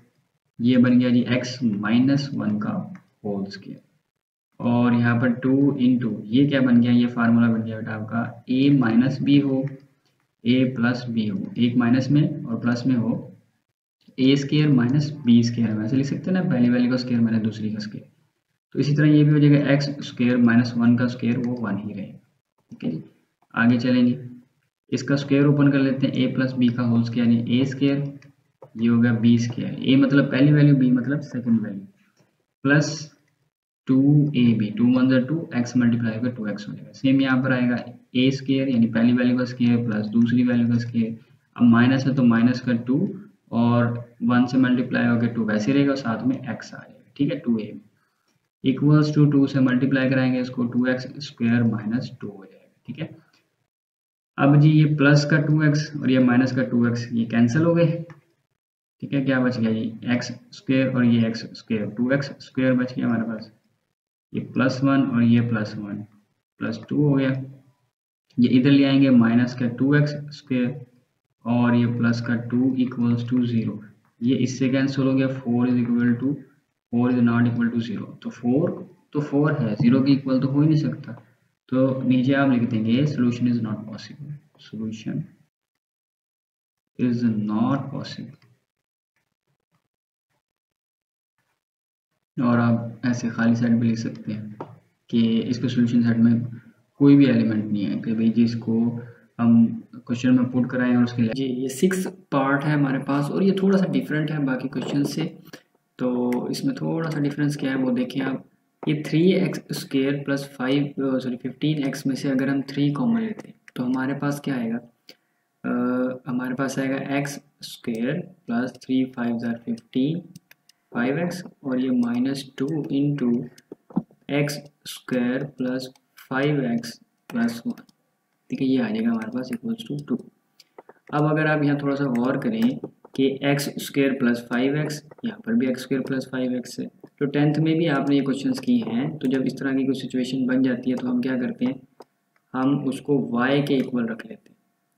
S1: ये बन गया जी x माइनस वन का होल स्क्वायर, और यहाँ पर 2 इंटू ये क्या बन गया, ये फार्मूला बन गया बेटा आपका a माइनस बी हो a प्लस बी हो, एक माइनस में और प्लस में हो a square minus b square, हम ऐसे लिख सकते हैं ना, पहली वाली का स्क्वायर माइनस दूसरी का स्क्वायर, तो इसी तरह ये भी हो जाएगा एक्स स्क्वायर माइनस वन का स्क्वायर, वो वन ही रहेगा। ठीक है जी, आगे चलेंगे, इसका स्क्वायर ओपन कर लेते हैं, a प्लस बी का होल स्क्वायर यानी a स्क्वायर, ये हो गया b स्क्वायर, a मतलब पहली वैल्यू, b मतलब second value, plus 2ab, 2 one ज़ा 2, x मल्टीप्लाई होगा 2x हो जाएगा। सेम यहाँ पर आएगा a स्क्वायर यानी पहली वैल्यू का स्क्वायर प्लस दूसरी वैल्यू का स्क्वायर, अब माइनस है तो माइनस का 2 और 1 से मल्टीप्लाई होकर 2 वैसे रहेगा, साथ में x आ जाएगा। ठीक है, 2ab इक्वल्स टू 2 से मल्टीप्लाई कराएंगे इसको, 2x स्क्वायर माइनस 2 हो जाएगा। ठीक है, अब जी ये प्लस का 2x और ये माइनस का 2x ये कैंसिल हो गए। ठीक है, क्या बच गया जी x स्क्वायर और ये x स्क्वायर, 2x स्क्वायर बच गया हमारे पास, ये प्लस वन और ये प्लस वन प्लस 2 हो गया, ये इधर ले आएंगे माइनस का 2x स्क्वायर और ये प्लस का 2 इक्वल्स टू 0, ये इससे कैंसिल हो गया, 4 is equal to 4 is not equal to 0, तो 4 है, 0 के इक्वल तो हो ही नहीं सकता, तो नीचे आप लिख देंगे solution is not possible, solution is not possible, और आप ऐसे खाली साइड भी लिख सकते हैं कि इसके सोल्यूशन सेट में कोई भी एलिमेंट नहीं है, कि भाई जिसको हम क्वेश्चन में पुट कराएं और उसके लिए जी ये 6 पार्ट है हमारे पास, और ये थोड़ा सा डिफरेंट है बाकी क्वेश्चन से, तो इसमें थोड़ा सा डिफरेंस क्या है वो देखें आप, ये 3x स्क्वायर प्लस 15x में से अगर हम 3 कॉमन लेते हैं तो हमारे पास क्या आएगा, हमारे पास आएगा x स्क्वायर प्लस 3 5 15 5x और ये minus 2 into x square plus 5x plus 1। ठीक है, ये आ जाएगा हमारे पास इक्वल्स टू 2। अब अगर आप यहाँ थोड़ा सा गौर करें कि एक्स स्क्वायर प्लस 5x, यहाँ पर भी एक्स स्क्वायर प्लस 5x है, तो 10th में भी आपने ये क्वेश्चंस किए हैं, तो जब इस तरह की कोई सिचुएशन बन जाती है तो हम क्या करते हैं, हम उसको y के इक्वल रख लेते हैं।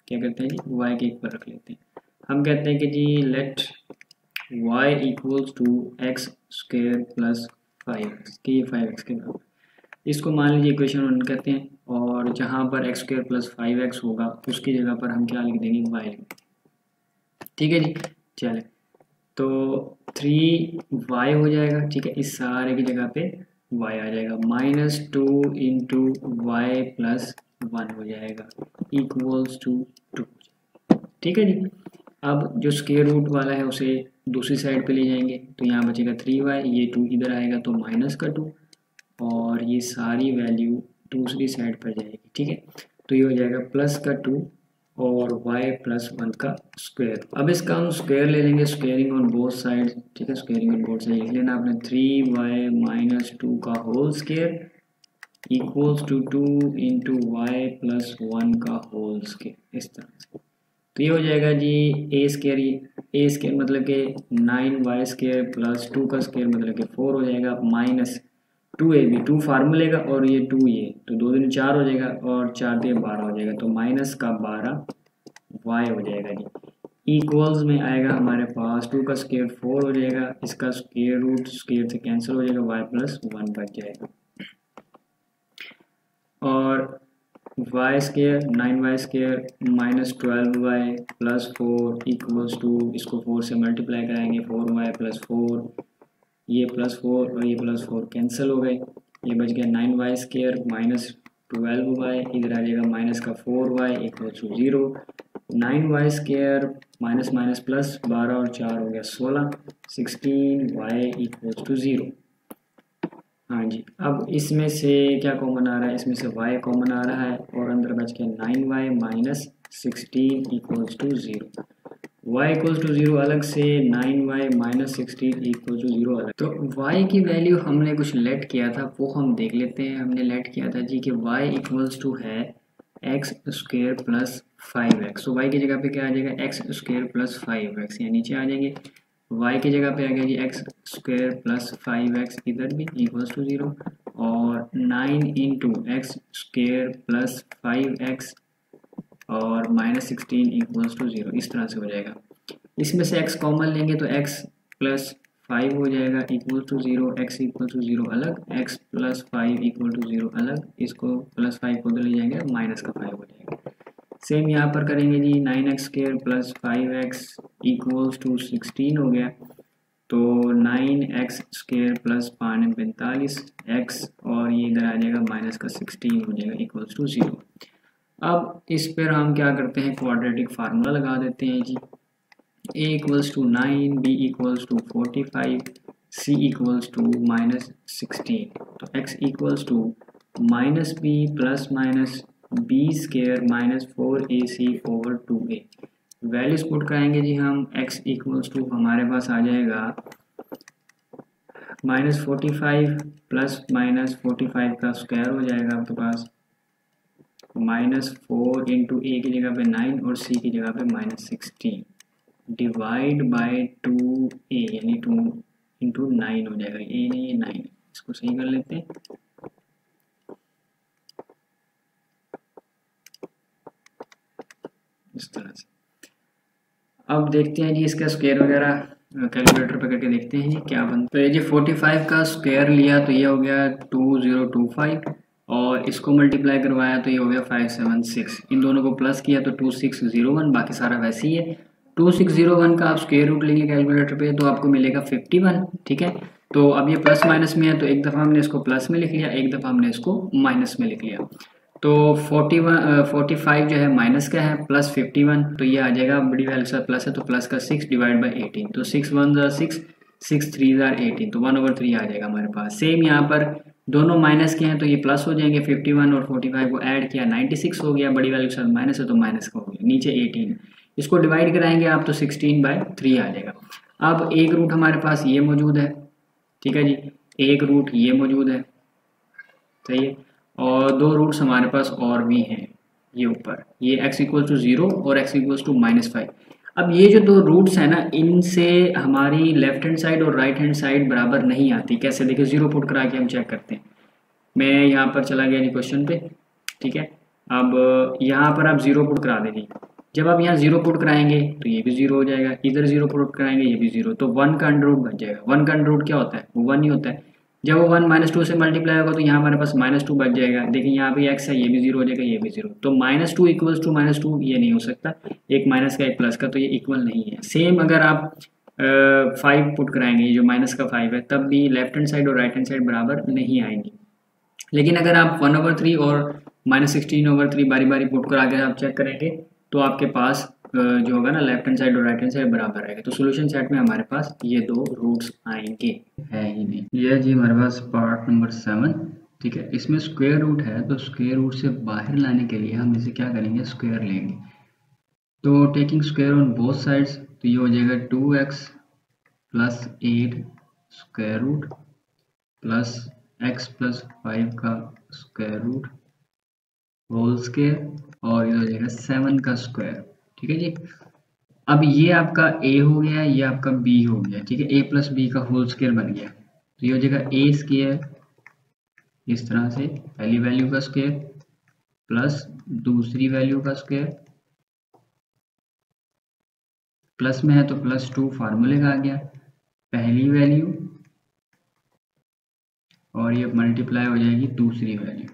S1: क्या करते हैं जी, y के इक्वल रख लेते हैं, हम कहते हैं कि जी let y equals to x square plus 5x, कि ये 5x के बराबर, इसको मान लीजिए इक्वेशन 1 कहते हैं, और जहाँ पर एक्स स्क्वायर प्लस 5x होगा उसकी जगह पर हम क्या लिख देंगे, y लिख देंगे। ठीक है जी। चले तो 3y हो जाएगा, ठीक है, इस सारे की जगह पे y आ जाएगा, -2 इंटू वाई प्लस 1 हो जाएगा इक्वल्स टू 2। ठीक है जी। अब जो स्क्वायर रूट वाला है उसे दूसरी साइड पे ले जाएंगे, तो यहाँ बचेगा 3y, ये 2 इधर आएगा तो -2, और ये सारी वैल्यू दूसरी साइड पर जाएगी। ठीक है, तो ये हो जाएगा +2 और y +1 का स्क्वायर। अब इसका हम स्क्वायर ले लेंगे, स्क्वायरिंग ऑन बोथ साइड। ठीक है, स्क्वायरिंग ऑन बोथ साइड लिख लेना आपने, 3y - 2 का whole square equals to 2 into y plus 1 का होल स्क्वायर, इस तरह से। तो ये हो जाएगा जी ए स्क्वायर मतलब कि 9y² प्लस 2 का स्क्वायर मतलब कि 4 हो जाएगा, -2ab, 2 फार्मूले का और ये 2 ये, तो 2 दूनी 4 हो जाएगा और 4 दिए 12 हो जाएगा, तो -12y हो जाएगा जी। इक्वल्स में आएगा हमारे पास 2 का स्क्वायर 4 हो जाएगा, इसका स्क्वायर रूट स्क्वायर से कैंसिल हो जाएगा, y + 1 बच जाएगा, और y² 9y² -12y + 4 equals to, इसको 4 से मल्टीप्लाई कराएंगे, 4y + 4, ये +4 और ये +4 कैंसिल हो गए, ये बच गया 9y² -12y, इधर आ जाएगा -4y equals to 0, 9y² minus plus 12 और 4 हो गया 16, 16y इक्वल्स टू 0। हाँ जी, अब इसमें से क्या कॉमन आ रहा है, इसमें से y कॉमन आ रहा है और अंदर बच गया 9y - 16 equals to 0। y equals to 0 अलग से, 9y - 16 इक्वल्स टू 0 अलग। तो y की वैल्यू हमने कुछ लेट किया था, वो हम देख लेते हैं। हमने लेट किया था जी कि y इक्वल्स टू है x² + 5x, तो y की जगह पे क्या आ जाएगा, x² + 5x, या नीचे आ जाएंगे, y की जगह पे आ गया जी x² + 5x, इधर भी इक्वल्स टू 0, और 9 इंटू x² + 5x और -16 इक्वल्स टू 0, इस तरह से हो जाएगा। इसमें से x कॉमन लेंगे तो x + 5 हो जाएगा equal to 0, x equal to 0 अलग, x + 5 इक्वल टू 0 अलग, इसको +5 को उधर ले जाएंगे, -5 हो जाएगा। सेम यहाँ पर करेंगे जी, 9x² + 5x इक्वल्स टू 16 हो गया, तो 9x² + 5 45 x, और ये इधर आ जाएगा -16 हो जाएगा इक्वल्स टू 0। अब इस पर हम क्या करते हैं, क्वाड्रेटिक फार्मूला लगा देते हैं जी, a equals to 9, b equals to 45, c equals to -16, तो x equals to -b ± b² -4ac/2a। Values put कराएंगे जी हम, x इक्वल्स टू हमारे पास आ जाएगा -45 ± 45 का स्क्वायर हो जाएगा आपके पास, -4 इंटू ए की जगह पे 9 और सी की जगह पे -16 डिवाइड बाय 2a, यानी 2 इंटू 9 हो जाएगा, ए नहीं ये 9, इसको सही कर लेते हैं। इस तरह से अब देखते हैं जी इसका स्क्वायर वगैरह कैलकुलेटर पे करके देखते हैं जी क्या बनता है। तो ये जी 45 का स्क्वायर लिया तो ये हो गया 2025, और इसको मल्टीप्लाई करवाया तो ये हो गया 576, इन दोनों को प्लस किया तो 2601, बाकी सारा वैसे ही है। 2601 का आप स्क्वायर रूट लेंगे कैलकुलेटर पे तो आपको मिलेगा 51। ठीक है, तो अब ये प्लस माइनस में है, तो एक दफ़ा हमने इसको प्लस में लिख लिया, एक दफ़ा हमने इसको माइनस में लिख लिया। तो 45 जो है माइनस का है, प्लस 51, तो ये आ जाएगा, बड़ी वैल्यू से प्लस है तो प्लस का 6 डिवाइड बाई 18, तो 6 1 ज़ा 6, 6 3 ज़ा 18, तो 1/3 आ जाएगा हमारे पास। सेम यहाँ पर दोनों माइनस के हैं तो ये प्लस हो जाएंगे, 51 और 45 को ऐड किया 96 हो गया, बड़ी वैल्यू के साथ माइनस है तो माइनस का हो गया, नीचे 18, इसको डिवाइड कराएंगे आप तो 16/3 आ जाएगा। अब एक रूट हमारे पास ये मौजूद है, ठीक है जी, एक रूट ये मौजूद है, सही है, और दो रूट्स हमारे पास और भी हैं, ये ऊपर ये x इक्वल टू 0 और x इक्वल टू -5। अब ये जो दो रूट्स हैं ना, इनसे हमारी लेफ्ट हैंड साइड और राइट हैंड साइड बराबर नहीं आती। कैसे, देखिए 0 पुट करा के हम चेक करते हैं। मैं यहाँ पर चला गया जी क्वेश्चन पे, ठीक है, अब यहाँ पर आप 0 पुट करा दीजिए, जब आप यहाँ 0 पुट कराएंगे तो ये भी 0 हो जाएगा, इधर 0 पुट कराएंगे ये भी 0, तो 1 का अंडर रूट बन जाएगा। 1 का अंडर रूट क्या होता है, वो 1 ही होता है। जब वो 1 -2 से मल्टीप्लाई होगा तो यहाँ हमारे पास -2 बच जाएगा। देखिए यहाँ पे x है, ये भी 0 हो जाएगा, ये भी 0। तो -2 इक्वल्स टू -2 ये नहीं हो सकता, एक माइनस का एक प्लस का, तो ये इक्वल नहीं है। सेम अगर आप 5 पुट कराएंगे, ये जो माइनस का 5 है, तब भी लेफ्ट हैंड साइड और राइट हैंड साइड बराबर नहीं आएंगी। लेकिन अगर आप 1/3 और -16/3 बारी बारी पुट करा के आप चेक करेंगे तो आपके पास जो होगा ना लेफ्ट हैंड साइड और राइट हैंड साइड बराबर आएगा। तो सोल्यूशन सेट में हमारे पास ये दो रूट्स आएंगे, है ही नहीं। ये जी हमारे पास पार्ट नंबर 7, ठीक है। इसमें स्क्वायर रूट है, तो स्क्वायर रूट से बाहर लाने के लिए हम इसे क्या करेंगे, स्क्वायर लेंगे। तो taking square on both sides, तो ये हो जाएगा 2x + 8 square root plus x + 5 का स्क्वायर रूट होल स्क्वायर, और ये हो जाएगा 7 का स्क्वायर, ठीक है जी। अब ये आपका a हो गया, ये आपका b हो गया, ठीक है। a + b का होल स्क्वायर बन गया, तो ये हो जाएगा a स्क्वायर इस तरह से, पहली वैल्यू का स्क्वायर प्लस दूसरी वैल्यू का स्क्वायर, प्लस में है तो +2 फार्मूले का आ गया, पहली वैल्यू और ये मल्टीप्लाई हो जाएगी दूसरी वैल्यू।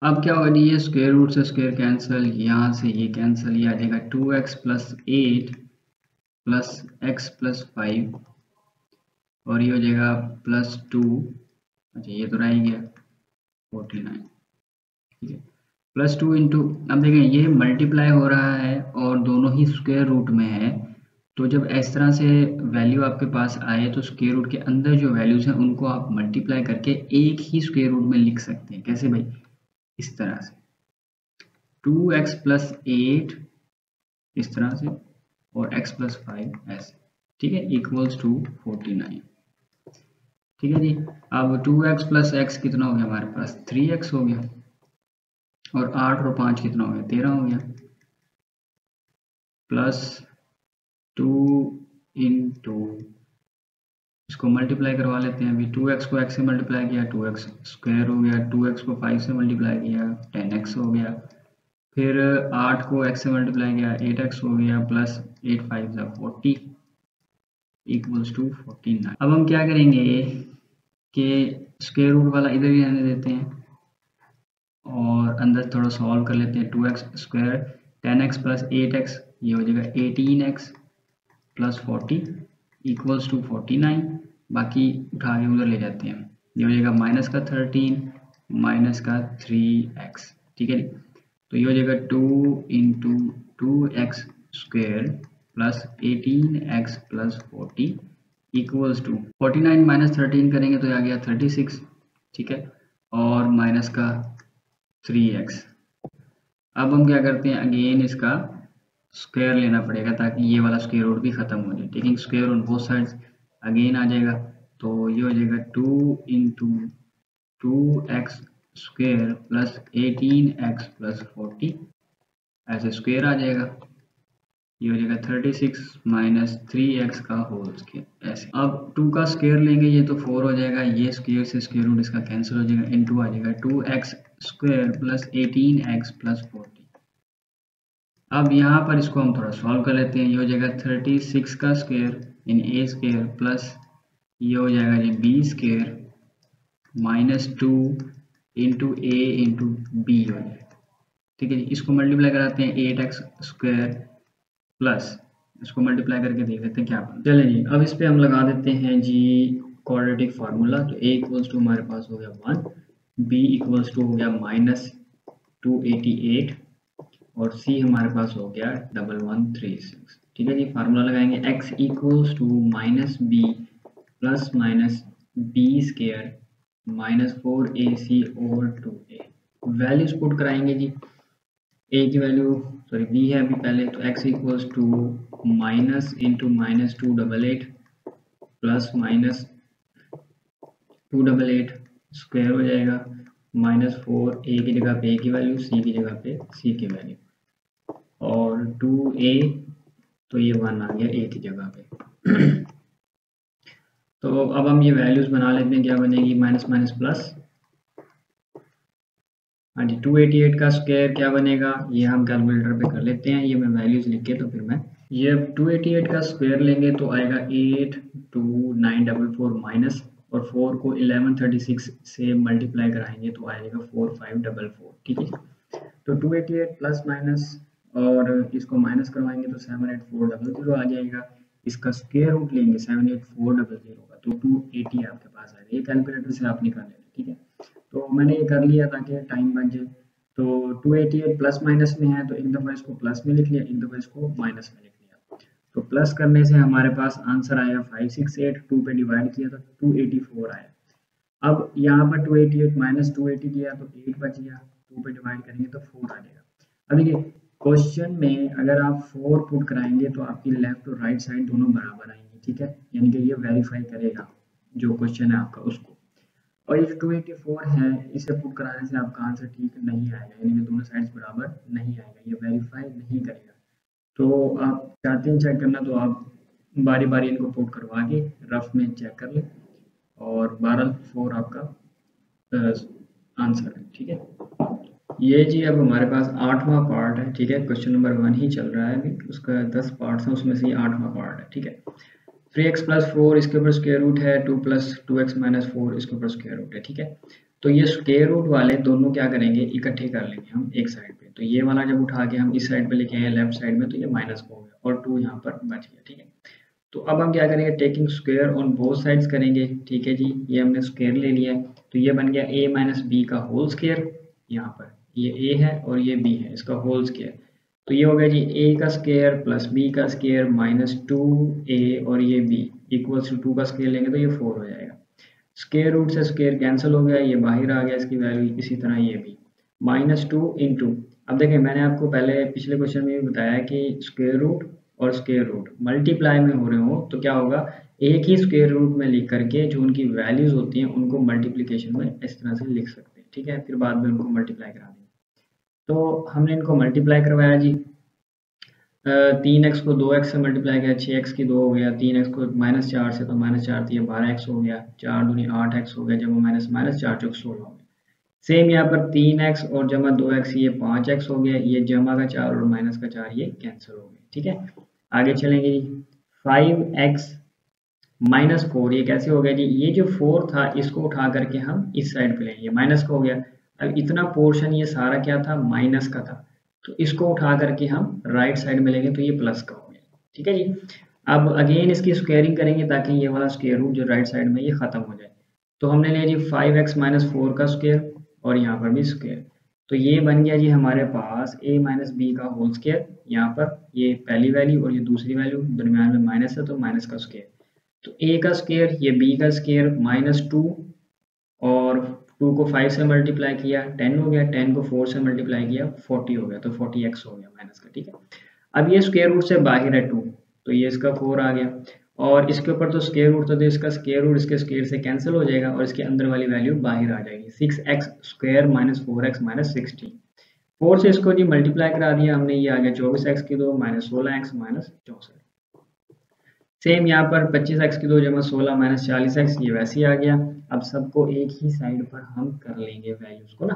S1: अब क्या होगा जी, ये स्क्वायर रूट से स्क्वायर कैंसिल, यहाँ से ये कैंसिल, ये आ जाएगा 2x + 8 + x + 5 और ये हो जाएगा +2, अच्छा ये तो रह ही गया 49, ठीक है। +2 इंटू, अब देखें ये मल्टीप्लाई हो रहा है और दोनों ही स्क्वायर रूट में है, तो जब इस तरह से वैल्यू आपके पास आए तो स्क्वायर रूट के अंदर जो वैल्यूज हैं उनको आप मल्टीप्लाई करके एक ही स्क्वायर रूट में लिख सकते हैं। कैसे भाई, इस तरह से 2x + 8 इस तरह से और x + 5 ऐसे, ठीक है, इक्वल्स टू 49, ठीक है जी। अब 2x + x कितना हो गया हमारे पास, 3x हो गया, और 8 और 5 कितना हो गया, 13 हो गया, +2 इंटू, इसको मल्टीप्लाई करवा लेते हैं अभी। 2x को x से मल्टीप्लाई किया 2x स्क्वायर हो गया, 2x को 5 से मल्टीप्लाई किया 10x हो गया, फिर 8 को x से मल्टीप्लाई किया 8x हो गया, प्लस 8 5 40 इक्वल्स टू 49। अब हम क्या करेंगे कि स्क्वायर रूट वाला इधर ही रहने देते हैं और अंदर थोड़ा सॉल्व कर लेते हैं। 2x स्क्वायर 10x + 8x ये हो जाएगा 18x + 40 इक्वल्स टू 49। बाकी उठा के उधर ले जाते हैं, ये हो जाएगा -13 - 3x, ठीक है। तो ये हो जाएगा 2 into 2x square plus 18x + 40 equals to 49 - 13 करेंगे तो आ गया 36, ठीक है, और माइनस का 3x। अब हम क्या करते हैं, अगेन इसका स्क्वायर लेना पड़ेगा ताकि ये वाला स्क्वायर रूट भी खत्म हो जाए। Taking square on both sides again आ जाएगा, तो ये हो जाएगा 2 into 2x square plus 18x + 40 ऐसे स्क्वायर आ जाएगा, ये हो जाएगा 36 - 3x का होल स्क्वायर ऐसे। अब 2 का स्क्वायर लेंगे, ये तो 4 हो जाएगा, ये स्क्वायर से स्क्वायर रूट इसका कैंसिल हो जाएगा, इनटू आ जाएगा 2x स्क्वायर प्लस 18x + 40। अब यहाँ पर इसको हम थोड़ा सॉल्व कर लेते हैं, ये हो जाएगा 36 का square in a square plus ये हो जाएगा जी b square -2 into a into b हो जाएगा, ठीक है जी। इसको मल्टीप्लाई कराते हैं 8x स्क्वायर प्लस इसको मल्टीप्लाई करके देख लेते हैं क्या बनता है। चलिए जी, अब इस पे हम लगा देते हैं जी क्वाड्रेटिक फार्मूला। तो a इक्वल्स टू हमारे पास हो गया 1, b इक्वल्स टू हो गया -288 और c हमारे पास हो गया 1136, ठीक है जी। फार्मूला लगाएंगे x equals to -b plus -b square -4ac और 2a। वैल्यूज पुट कराएंगे जी, a की वैल्यू सॉरी b है अभी पहले, तो x equals to minus into -288 plus -288 square हो जाएगा -4 a की जगह पे a की वैल्यू, c की जगह पे c की वैल्यू, और 2a तो ये 1 आ गया a की जगह पे। तो अब हम ये वैल्यूज बना लेते हैं, क्या बनेगी माइनस माइनस प्लस, हाँ जी 288 का स्क्वायर क्या बनेगा, ये हम कैलकुलेटर पे कर लेते हैं, ये मैं वैल्यूज लिख के तो फिर मैं ये अब 288 का स्क्वायर लेंगे तो आएगा 82944 माइनस, और 4 को 1136 से मल्टीप्लाई कराएंगे तो आएगा 4544। ठीक है, तो 288 प्लस माइनस और इसको माइनस करवाएंगे तो 78400 आ जाएगा। इसका स्क्वायर रूट लेंगे 78400 का तो 280 आपके पास आ जाएगा। ये कैलकुलेटर से आप निकाल लेंगे। ठीक है, तो मैंने ये कर लिया ताकि टाइम बच जाए। तो 288 प्लस माइनस में है तो एक दफ़ा इसको प्लस में लिख लिया, एक दफ़ा इसको माइनस में लिख लिया। तो प्लस करने से हमारे पास आंसर आया 568, 2 पे डिवाइड किया तो 284 आया। अब यहाँ पर 288 माइनस 280 किया तो 8 बच गया, 2 पे डिवाइड करेंगे तो 4 आ जाएगा। अब देखिए क्वेश्चन में अगर आप 4 पुट कराएंगे तो आपकी लेफ्ट और राइट साइड दोनों बराबर आएंगी। ठीक है, यानी कि ये वेरीफाई करेगा जो क्वेश्चन है आपका उसको। और ये 284 है, इसे पुट कराने से आपका आंसर ठीक नहीं आएगा, यानी कि दोनों साइड्स बराबर नहीं आएगा, ये वेरीफाई नहीं करेगा। तो आप चाहते हैं चेक करना तो आप बारी बारी इनको पुट करवा के रफ में चेक कर लें, और 12 आपका आंसर है। ठीक है, ये जी अब हमारे पास 8वां पार्ट है। ठीक है, क्वेश्चन नंबर 1 ही चल रहा है अभी, उसका 10 पार्ट्स हैं, उसमें से ये 8वां पार्ट है। ठीक है, 3x प्लस 4 इसके ऊपर स्क्वायर रूट है, 2 प्लस 2x माइनस 4 इसके ऊपर स्क्वायर रूट है। ठीक है, तो ये स्क्वायर रूट वाले दोनों क्या करेंगे, इकट्ठे कर लेंगे हम एक साइड पे। तो ये वाला जब उठा के हम इस साइड पे लेके आए लेफ्ट साइड में तो ये माइनस हो गया और 2 यहाँ पर बच गया। ठीक है, तो अब हम क्या करेंगे, taking square on both sides करेंगे। ठीक है जी, ये हमने स्क्वायर ले लिया है तो ये बन गया a माइनस बी का होल स्क्वायर। यहाँ पर ये a है और ये b है, इसका होल स्क्वायर। तो ये हो गया जी a का स्क्वायर प्लस b का स्क्वायर माइनस 2a और ये b इक्वल्स टू 2 का स्क्वायर लेंगे तो ये 4 हो जाएगा। स्क्वायर रूट से स्क्वायर कैंसिल हो गया, ये बाहर आ गया इसकी वैल्यू। इसी तरह ये भी माइनस 2 इंटू, अब देखें मैंने आपको पहले पिछले क्वेश्चन में भी बताया कि स्क्वायर रूट और स्क्वायर रूट मल्टीप्लाई में हो रहे हो तो क्या होगा, एक ही स्क्वायर रूट में लिख करके जो उनकी वैल्यूज होती हैं उनको मल्टीप्लिकेशन में इस तरह से लिख सकते हैं। ठीक है, फिर बाद में उनको मल्टीप्लाई करा देंगे। तो हमने इनको मल्टीप्लाई करवाया जी, 3x को 2x से मल्टीप्लाई किया, 6x की 2 हो गया, 3x को माइनस 4 से तो माइनस 4 थी 12x हो गया, 4 दूनी 8x हो गया, जमा माइनस माइनस 4 चौक 16 हो गया। सेम यहाँ पर 3x और जमा 2x ये 5x हो गया, ये जमा का 4 और माइनस का 4 ये कैंसिल हो गया। ठीक है, आगे चलेंगे जी, 5x माइनस 4 ये कैसे हो गया जी, ये जो 4 था इसको उठा करके हम इस साइड पे लेंगे, माइनस का हो गया। अब इतना पोर्शन ये सारा क्या था, माइनस का था, तो इसको उठा करके हम राइट साइड में लेंगे तो ये प्लस का हो गया। ठीक है जी, अब अगेन इसकी स्क्वायरिंग करेंगे ताकि ये वाला स्क्वायर रूट जो राइट साइड में ये खत्म हो जाए। तो हमने लिया जी 5x माइनस 4 का स्क्वायर और यहाँ पर भी स्क्वायर, तो ये बन गया जी हमारे पास a माइनस बी का होल स्क्वायर। यहाँ पर ये पहली वैल्यू और ये दूसरी वैल्यू, दरम्यान में माइनस है तो माइनस का स्क्वायर। तो a का स्क्वायर, ये b का स्क्वायर माइनस 2, और 2 को 5 से मल्टीप्लाई किया 10 हो गया, 10 को 4 से मल्टीप्लाई किया 40 हो गया, तो 40x हो गया माइनस का। ठीक है, अब ये स्क्वायर रूट से बाहर है 2 तो ये इसका 4 आ गया, और इसके ऊपर तो स्क्वायर रूट था तो इसका स्क्वायर रूट इसके स्क्वायर से कैंसिल हो जाएगा और इसके अंदर वाली वैल्यू बाहर आ जाएगी, 6x square minus 4x minus 16। 4 से इसको जी मल्टीप्लाई करा दिया हमने, ये आ गया 24x की 2 माइनस 16x माइनस 64। सेम यहाँ पर 25x की 2 जमा 16 माइनस 40x, ये वैसे ही आ गया। अब सबको एक ही साइड पर हम कर लेंगे वैल्यूज को ना,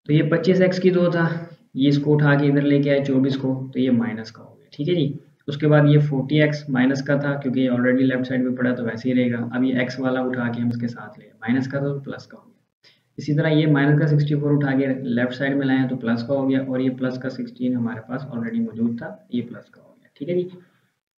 S1: तो ये 25x की 2 था, ये इसको उठा के इधर लेके आए 24 को तो ये माइनस का हो गया। ठीक है जी, उसके बाद ये 40x माइनस का था क्योंकि ये ऑलरेडी लेफ्ट साइड में पड़ा तो वैसे ही रहेगा। अब ये x वाला उठा के हम इसके साथ ले, माइनस का था तो प्लस का हो गया। इसी तरह ये माइनस का 64 उठा के लेफ्ट साइड में लाए तो प्लस का हो गया, और ये प्लस का 16 हमारे पास ऑलरेडी मौजूद था, ये प्लस का हो गया। ठीक है जी,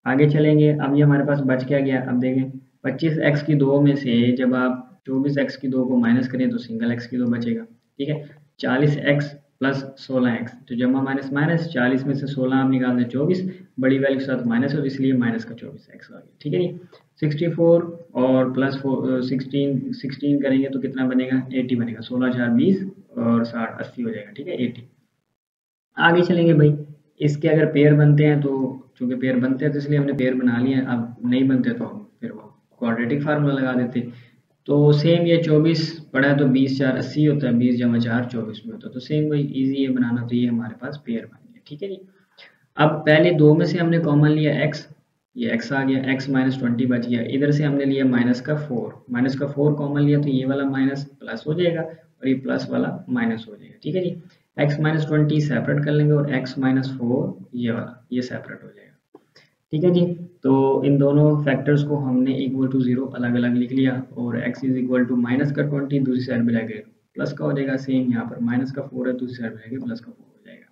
S1: आगे चलेंगे। अब ये हमारे पास बच क्या गया, अब देखें 25x की 2 में से जब आप 24x की 2 को माइनस करें तो सिंगल x की 2 बचेगा। ठीक है, 40x प्लस 16x, तो जमा माइनस माइनस, 40 में से 16 आप निकाल दें 24, बड़ी वैल्यू के साथ माइनस हो इसलिए माइनस का 24x आ गया। ठीक है जी, 64 और प्लस 16 करेंगे तो कितना बनेगा, 80 बनेगा, 16 4 20 और 60 80 हो जाएगा। ठीक है, 80। आगे चलेंगे भाई, इसके अगर पेयर बनते हैं तो चूंकि पेयर बनते हैं तो इसलिए हमने पेयर बना लिया, अब नहीं बनते तो हम फिर वो क्वाड्रेटिक फार्मूला लगा देते। तो सेम ये 24 पढ़ा है तो 20 4 80 होता है, 20 जमा 4 24 में होता है, तो सेम वही इजी है बनाना, तो ये हमारे पास पेयर बन गया। ठीक है जी, अब पहले 2 में से हमने कॉमन लिया x, ये x आ गया, x माइनस 20 बच गया। इधर से हमने लिया माइनस का 4 कॉमन लिया तो ये वाला माइनस प्लस हो जाएगा और ये प्लस वाला माइनस हो जाएगा। ठीक है जी, x माइनस 20 सेपरेट कर लेंगे और x माइनस 4 ये वाला ये सेपरेट हो जाएगा। ठीक है जी, तो इन दोनों फैक्टर्स को हमने इक्वल टू 0 अलग अलग लिख लिया और x is equal to minus का 20 दूसरी साइड में जाके प्लस का हो जाएगा। सेम यहाँ पर माइनस का 4 है, दूसरी साइड में जाके प्लस का 4 हो जाएगा।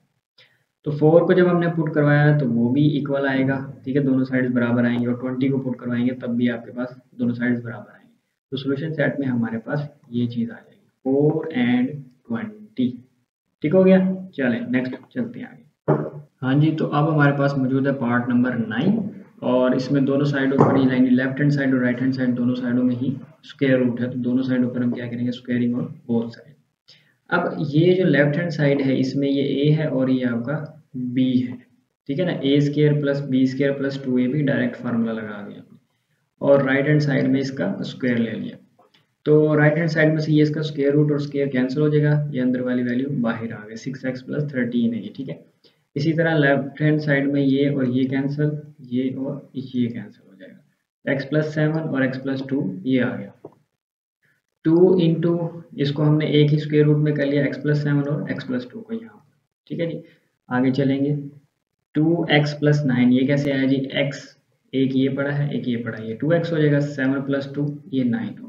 S1: तो 4 को जब हमने पुट करवाया तो वो भी इक्वल आएगा। ठीक है, दोनों साइड्स बराबर आएंगे और 20 को पुट करवाएंगे तब भी आपके पास दोनों साइड्स बराबर आएंगे। तो सॉल्यूशन सेट में हमारे पास ये चीज़ आ जाएगी 4 एंड 20। ठीक हो गया, चलें नेक्स्ट चलते हैं आगे। हाँ जी, तो अब हमारे पास मौजूद है पार्ट नंबर 9 और इसमें दोनों साइडों पर ही यानी लेफ्ट हैंड साइड और राइट हैंड साइड दोनों साइडों में ही स्क्वायर रूट है। तो दोनों साइडों पर हम क्या करेंगे, स्क्वायरिंग ऑन बोथ साइड। अब ये जो लेफ्ट हैंड साइड है इसमें ये a है और ये आपका b है। ठीक है ना, a square plus B square plus 2ab direct formula लगा दिया और राइट हैंड साइड में इसका स्क्वायर ले लिया। तो राइट हैंड साइड में से ये इसका स्क्वायर रूट और स्क्वायर कैंसिल हो जाएगा, ये अंदर वाली वैल्यू बाहर आ गई 6x प्लस 13 है ये। ठीक है, इसी तरह लेफ्ट हैंड साइड में ये और ये कैंसिल, ये और ये कैंसिल हो जाएगा, x प्लस 7 और x प्लस 2 ये आ गया। 2 इंटू इसको हमने एक ही स्क्वायर रूट में कर लिया x प्लस 7 और x प्लस 2 को यहाँ। ठीक है जी, आगे चलेंगे 2x प्लस 9 ये कैसे आया जी, x एक ये पड़ा है एक ये पड़ा है, ये 2x हो जाएगा, 7 प्लस 2 ये 9 हो गया,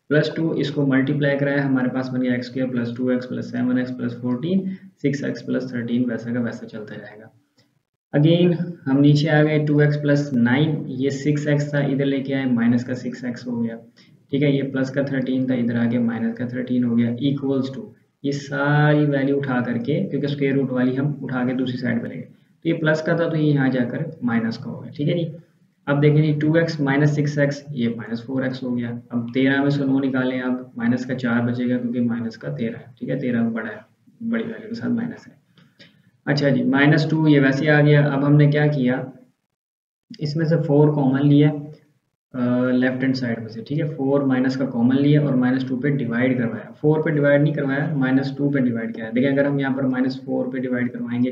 S1: प्लस 2 इसको मल्टीप्लाई कराया हमारे पास बन गया x square plus 2x plus 7x plus 14 6x plus 13 वैसा का वैसा चलता जाएगा। अगेन हम नीचे आ गए 2x प्लस 9 ये 6x था इधर लेके आए माइनस का 6x हो गया। ठीक है, ये प्लस का 13 था इधर आके माइनस का 13 हो गया इक्वल्स टू ये सारी वैल्यू उठा करके, क्योंकि स्क्वायर रूट वाली हम उठा के दूसरी साइड पे लेंगे, तो ये प्लस का था तो ये यहाँ जाकर माइनस का हो गया। ठीक है जी, अब देखें जी 2x माइनस 6x ये माइनस 4x हो गया। अब 13 में से 9 निकालें आप, माइनस का 4 बचेगा क्योंकि माइनस का 13 है। ठीक है, 13 बड़ा है, बड़ी वैल्यू के साथ माइनस है। अच्छा जी, माइनस 2 ये वैसे आ गया। अब हमने क्या किया, इसमें से 4 कॉमन लिया लेफ्ट हैंड साइड में से। ठीक है, 4 माइनस का कॉमन लिया और माइनस 2 पे डिवाइड करवाया। 4 पे डिवाइड नहीं करवाया, माइनस 2 पे डिवाइड किया। देखिए अगर हम यहाँ पर माइनस 4 पे डिवाइड करवाएंगे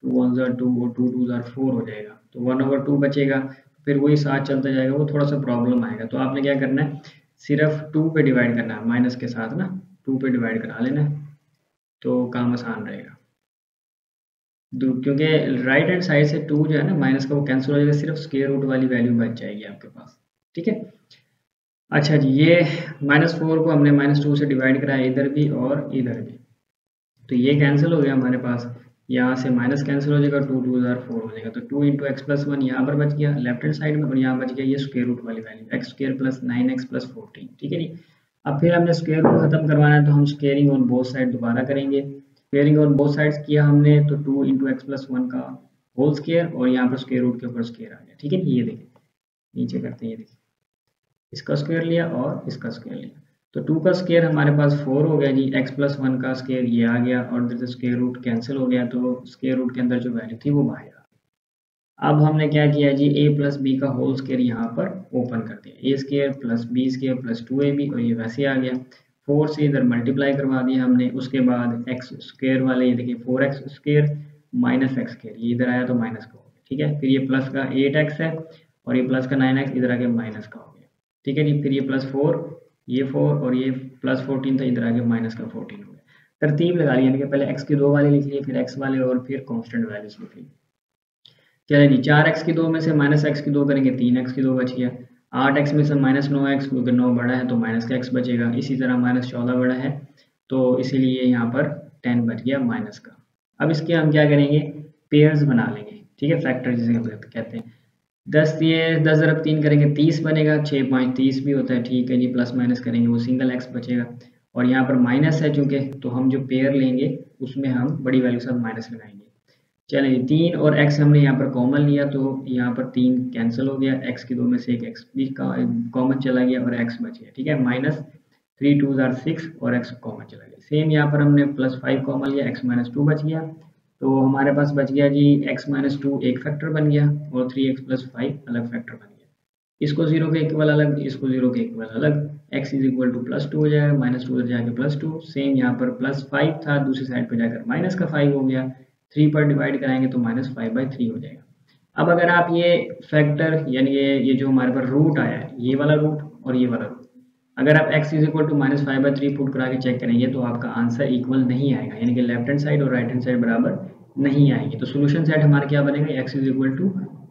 S1: 2 1 ज़ार 2 और 2 2 ज़ार 4 हो जाएगा, तो 1/2 बचेगा, फिर वही साथ चलता जाएगा, वो थोड़ा सा प्रॉब्लम आएगा। तो आपने क्या करना है, सिर्फ 2 पे डिवाइड करना है माइनस के साथ ना, 2 पे डिवाइड करा लेना है तो काम आसान रहेगा। क्योंकि राइट हैंड साइड से 2 जो है ना माइनस का वो कैंसिल हो जाएगा, सिर्फ स्क्वायर रूट वाली वैल्यू बच जाएगी आपके पास। ठीक है, अच्छा जी, ये माइनस 4 को हमने माइनस 2 से डिवाइड कराया इधर भी और इधर भी, तो ये कैंसिल हो गया हमारे पास, यहाँ से माइनस कैंसिल हो जाएगा, 2 2 ज़ार 4 हो जाएगा। तो 2 इंटू एक्स प्लस 1 यहाँ पर बच गया लेफ्ट हैंड साइड में और यहाँ बच गया ये स्क्वायर रूट वाली value x square plus 9x plus 14। ठीक है जी, अब फिर हमने स्क्वायर रूट खत्म करवाना है तो हम स्क्वेयरिंग ऑन बोथ साइड दोबारा करेंगे। स्क्वेयरिंग ऑन बोथ साइड्स किया हमने तो 2 इंटू एक्स प्लस 1 का होल स्क्वायर और यहाँ पर स्क्वायर रूट के ऊपर स्क्वायर आ गया। ठीक है, ये देखिए नीचे करते हैं, ये देखिए इसका स्क्वायर लिया और इसका स्क्वायर लिया, तो 2 का स्क्वायर हमारे पास 4 हो गया जी, x प्लस 1 का स्क्वायर ये आ गया और इधर से स्क्वायर रूट कैंसिल हो गया, तो स्क्वायर रूट के अंदर जो वैल्यू थी वो बाहर आ गई। अब हमने क्या किया जी, a प्लस बी का होल स्क्वायर यहाँ पर ओपन कर दिया, a square plus B square plus 2ab और ये वैसे आ गया। 4 से इधर मल्टीप्लाई करवा दिया हमने, उसके बाद x स्क्वायर वाले ये देखिए 4x square minus x square ये इधर आया तो माइनस का हो गया। ठीक है, फिर ये प्लस का 8x है और ये प्लस का 9x इधर आके माइनस का हो गया। ठीक है जी, फिर ये प्लस 4 ये 4 और ये प्लस 14 था इधर आके माइनस का 14 हो गया। तरतीब लगा ली, यानी कि पहले x की 2 वाले लिख लिए, फिर x वाले और फिर कांस्टेंट वैल्यूज लिख ली। चलिए जी, 4x की 2 में से माइनस x की 2 करेंगे 3x की 2 बच गया। 8x में से माइनस 9x, क्योंकि 9 बड़ा है तो माइनस का x बचेगा। इसी तरह माइनस 14 बड़ा है तो इसीलिए यहाँ पर 10 बच गया माइनस का। अब इसके हम क्या करेंगे, पेयर्स बना लेंगे। ठीक है, फैक्टर जिसे हम कहते हैं। 10 ज़रब 3 करेंगे 30 बनेगा, 6 5 30 भी होता है। ठीक है जी, प्लस माइनस करेंगे वो सिंगल x बचेगा और यहाँ पर माइनस है चूंकि, तो हम जो पेयर लेंगे उसमें हम बड़ी वैल्यू के साथ माइनस लगाएंगे। चलिए 3 और x हमने यहाँ पर कॉमन लिया तो यहाँ पर 3 कैंसिल हो गया, x की 2 में से एक x भी कॉमन चला गया और x बच गया। ठीक है, माइनस 3 2 ज़ार 6 और x कॉमन चला गया। सेम यहाँ पर हमने प्लस 5 कॉमन लिया, x माइनस 2 बच गया, तो हमारे पास बच गया जी x माइनस 2 एक फैक्टर बन गया और 3x प्लस 5 अलग फैक्टर बन गया। इसको 0 के इक्वल अलग, इसको 0 के इक्वल अलग, x is equal two plus 2 हो जाएगा, माइनस 2 जाके प्लस 2। सेम यहाँ पर प्लस 5 था, दूसरी साइड पर जाकर माइनस का 5 हो गया, 3 पर डिवाइड कराएंगे तो माइनस 5/3 हो जाएगा। अब अगर आप ये फैक्टर यानी ये जो हमारे पास रूट आया है, ये वाला रूट और ये वाला रूट, अगर आप x is equal to -5/3 put करा के चेक करेंगे तो आपका आंसर इक्वल नहीं आएगा, यानी कि लेफ्ट हैंड साइड और राइट हैंड साइड बराबर नहीं आएंगे। तो सोल्यूशन सेट हमारा क्या बनेगा, x इज इक्वल टू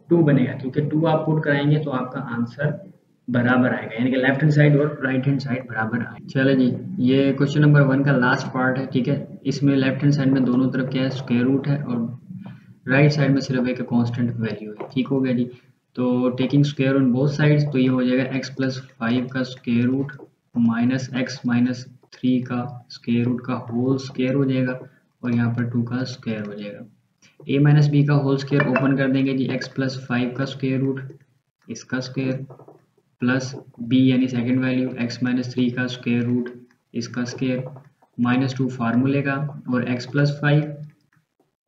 S1: 2 बनेगा, क्योंकि 2 आप पुट कराएंगे तो आपका आंसर बराबर आएगा, यानी कि लेफ्ट हैंड साइड और राइट हैंड साइड बराबर आएगा। चलो जी, ये क्वेश्चन नंबर 1 का लास्ट पार्ट है, ठीक है। इसमें लेफ्ट हैंड साइड में दोनों तरफ क्या है, स्क्वायर रूट है, और राइट साइड में सिर्फ एक कांस्टेंट वैल्यू है, ठीक हो गया जी। तो taking square on both sides, तो ये हो जाएगा x+5 का square root minus x minus 3 का स्क्वायर रूट का होल स्क्वायर हो जाएगा, और यहाँ पर 2 का स्क्वायर हो जाएगा। a माइनस बी का होल स्क्वायर ओपन कर देंगे जी, x+5 का स्क्वायर रूट इसका स्क्वायर प्लस b यानी सेकंड वैल्यू x माइनस 3 का स्क्वायर रूट इसका स्क्वायर -2 फार्मूले का, और x+5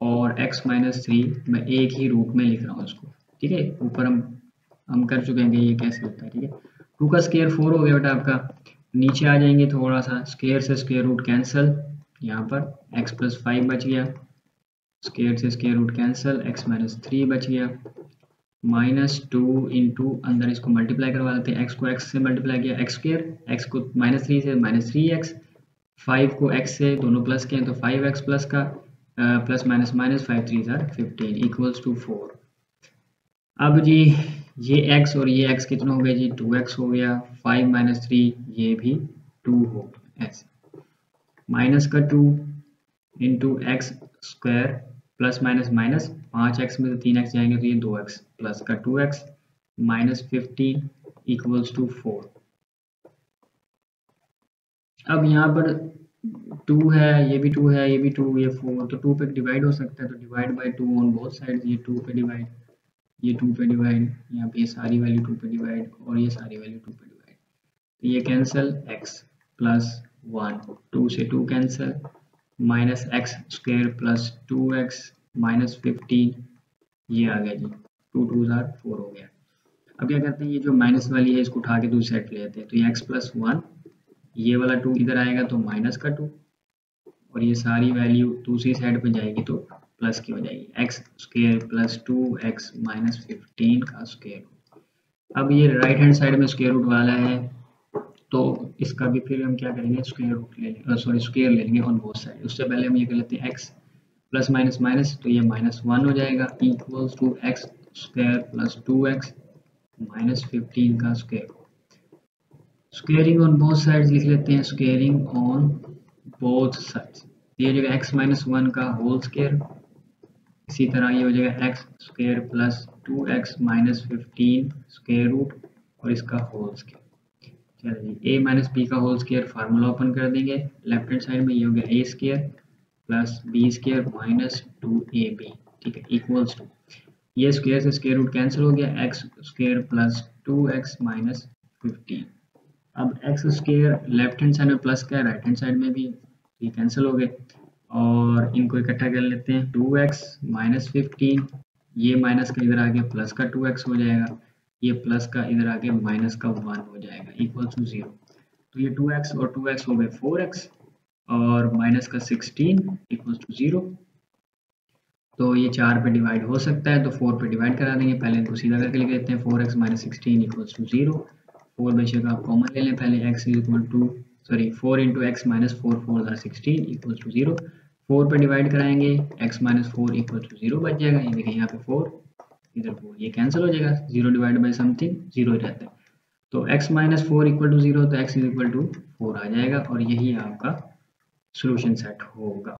S1: और x माइनस 3 मैं एक ही रूट में लिख रहा हूँ इसको, ठीक है। ऊपर हम कर चुके हैं ये कैसे होता है, ठीक है। 2 का स्क्वायर 4 हो गया बेटा आपका। नीचे आ जाएंगे, थोड़ा सा स्क्वायर से स्क्वायर रूट कैंसिल, यहाँ पर x+5 बच गया, स्क्वायर से square root cancel, x minus 3 बच गया, -2 इंटू अंदर इसको मल्टीप्लाई करवा देते हैं, x को x से मल्टीप्लाई किया x स्क्वायर, x को -3 से -3x, 5 को x से दोनों प्लस किए तो 5x प्लस का plus minus minus 5 3 15 equals to 4। अब जी ये x और ये x कितना हो गया जी, 2x हो गया, 5 माइनस 3 ये भी 2 हो गया, ऐसे माइनस का 2 into x square plus minus minus 5x में तो 3x जाएंगे तो ये 2x प्लस का 2x माइनस 15 इक्वल्स टू 4। अब यहाँ पर 2 है, ये भी 2 है, ये भी 2, ये 4, तो 2 पे डिवाइड हो सकता है, तो divide by 2 on both side, ये 2 पे डिवाइड, ये 2 पे डिवाइड, यहाँ पे ये सारी वैल्यू 2 पे डिवाइड और ये सारी वैल्यू 2 पे डिवाइड, तो ये कैंसिल x प्लस 1, 2 से 2 cancel, minus x square plus 2x minus 15, ये आ गया जी, 2 2 4 हो गया। अब क्या करते हैं, ये जो माइनस वाली है इसको उठा के दूसरी साइड ले लेते हैं, तो ये x+1, ये वाला 2 इधर आएगा तो माइनस का 2, और ये सारी वैल्यू दूसरी साइड पे जाएगी तो प्लस की हो जाएगी, x square plus 2x minus 15 का स्क्वायर। अब ये राइट हैंड साइड में स्क्वायर रूट वाला है, तो इसका भी फिर हम क्या करेंगे, स्क्वायर रूट ले लेंगे, सॉरी स्क्वायर ले लेंगे ऑन बोथ साइड। उससे पहले हम ये कर लेते हैं x प्लस माइनस माइनस, तो ये -1 हो जाएगा, equals to x square plus 2x minus 15 का square. Squaring on both sides लिख लेते हैं, स्क्वेयरिंग ऑन बोथ साइड्स, ये हो जाएगा x माइनस 1 का होल स्क्वायर, इसी तरह ये हो जाएगा x square plus 2x minus 15 square root और इसका होल स्क्वायर। चलिए a माइनस बी का होल स्क्वायर फार्मूला ओपन कर देंगे, लेफ्ट हैंड साइड में ये हो गया a square plus B square minus 2ab, ठीक है, इक्वल्स टू, ये स्क्वायर से स्क्वायर रूट कैंसिल हो गया, x square plus 2x minus 15। अब x square left hand side में प्लस का है, राइट हैंड साइड में भी, ये कैंसिल हो गए, और इनको इकट्ठा कर लेते हैं, 2x माइनस 15, ये माइनस का इधर आ गया प्लस का 2x हो जाएगा, ये प्लस का इधर आके माइनस का 1 हो जाएगा, इक्वल टू 0। तो ये 2x और 2x हो गए 4x, और माइनस का 16 इक्वल टू 0। तो ये 4 पे डिवाइड हो सकता है, तो 4 पे डिवाइड करा देंगे, पहले इनको सीधा करके लिख लेते हैं, 4x माइनस 16 इक्वल टू 0। 4 बेशक आप कॉमन ले लें पहले, x equal to 4 into x minus 4 4 16 equal to 0। 4 पे डिवाइड कराएंगे, x माइनस 4 इक्वल टू 0 बच जाएगा, ये देखिए यहाँ पे 4 इधर 4, ये कैंसिल हो जाएगा, 0 डिवाइड बाई समथिंग 0 रहता है, तो x माइनस 4 इक्वल टू 0, तो x इक्वल टू 4 आ जाएगा, और यही आपका सोल्यूशन सेट होगा।